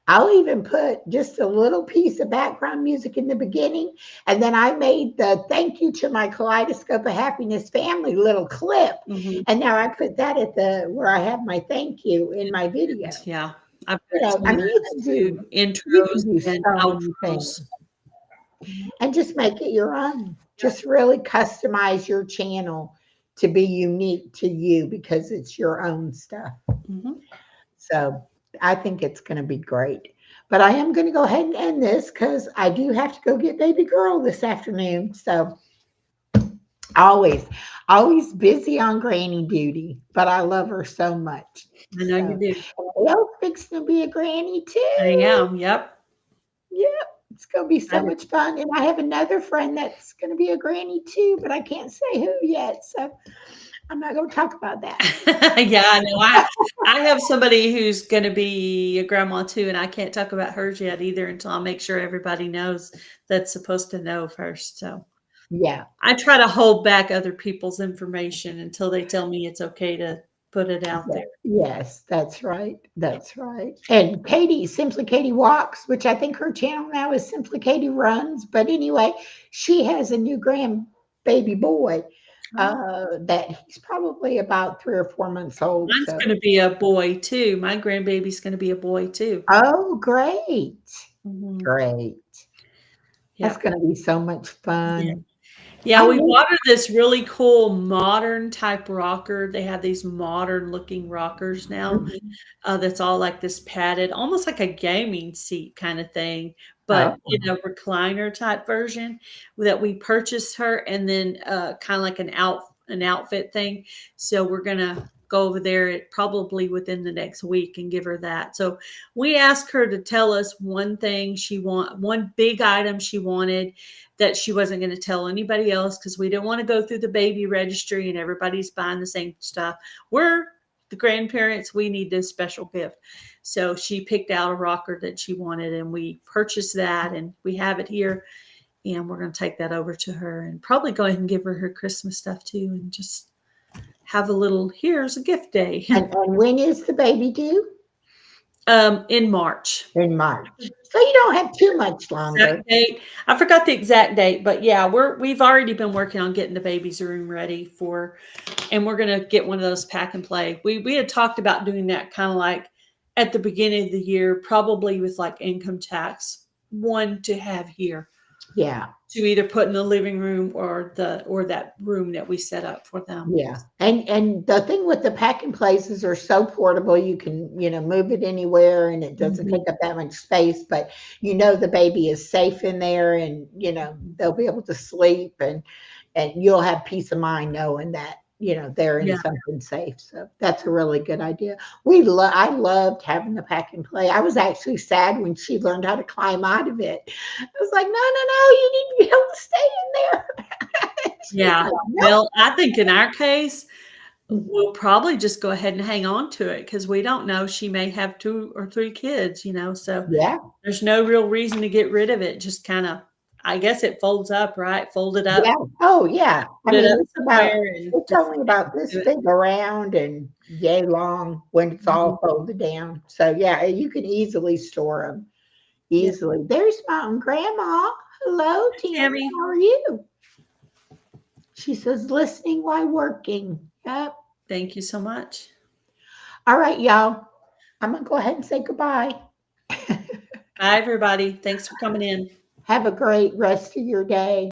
I'll even put just a little piece of background music in the beginning. And then I made the thank you to my Kaleidoscope of Happiness family little clip. Mhm. And now I put that at the where I have my thank you in my video. Yeah. I've got some I of mean, those too, you intros can do and so many things outros. and just make it your own. Just really customize your channel to be unique to you because it's your own stuff. Mhm. So I think it's going to be great. But I am going to go ahead and end this because I do have to go get baby girl this afternoon. So always, always busy on granny duty, but I love her so much. I know you So do. well, fixing to be a granny I too. am, yep. Yep, it's going to be I so much fun. And I have another friend that's going to be a granny too, but I can't say who yet. So I'm not going to talk about that. Yeah, I know. I have somebody who's gonna be a grandma too, and I can't talk about hers yet either until I make sure everybody knows that's supposed to know first, so. Yeah. I try to hold back other people's information until they tell me it's okay to put it out Yeah. there. Yes, that's right. That's right. And Katie, Simply Katie Walks, which I think her channel now is Simply Katie Runs. But anyway, she has a new grandbaby boy Oh, that he's probably about 3 or 4 months old. mine's So, gonna be a boy too. My grandbaby's gonna be a boy too. oh, great. Mhm. Great. That's Yep. going to be so much Yeah. fun. Yeah, I we miss, bought her this really cool modern type rocker. They have these modern looking rockers now. mhm. That's all like this padded, almost like a gaming seat kind of thing, but Oh, in a recliner type version that we purchased her, and then kind of like an outfit thing. So we're gonna go over there probably within the next week and give her that. So we asked her to tell us one big item she wanted that she wasn't going to tell anybody else because we didn't want to go through the baby registry and everybody's buying the same stuff. We're the grandparents, we need this special gift. So she picked out a rocker that she wanted and we purchased that and we have it here. And we're going to take that over to her and probably go ahead and give her her Christmas stuff too and just have a little, here's a gift day. and when is the baby due? In March. In March. So you don't have too much longer. Exact date. I forgot the exact date, but yeah, we've already been working on getting the baby's room ready for, and we're gonna get one of those pack and play. We had talked about doing that kind of like at the beginning of the year, probably with like income tax, one to have here Yeah. to either put in the living room or that room that we set up for them. Yeah. And the thing with the packing places are so portable, you can, move it anywhere and it doesn't Mhm. take up that much space, but the baby is safe in there and they'll be able to sleep and you'll have peace of mind knowing that, they're in Yeah, something safe. So that's a really good idea. I loved having the pack and play. I was actually sad when she learned how to climb out of it. I was like, no, no, no, you need to be able to stay in there. She's yeah. like, no. Well, I think in our case, Mhm. we'll probably just go ahead and hang on to it because we don't know. She may have 2 or 3 kids, so Yeah, there's no real reason to get rid of it. Just kind of, I guess it folds up, right? Fold it yeah. up, Oh, yeah. I put it mean, up somewhere, and it's just only hang about on this to it. big around and yay long when it's Mhm. all folded down. So yeah, you can easily store them. Yeah. Easily. There's Mountain Grandma. Hello, Hi, Tammy. Tammy, How are you? She says listening while working. Yep. thank you so much. All right, y'all. I'm gonna go ahead and say goodbye. Bye, everybody. Thanks for coming in. Have a great rest of your day.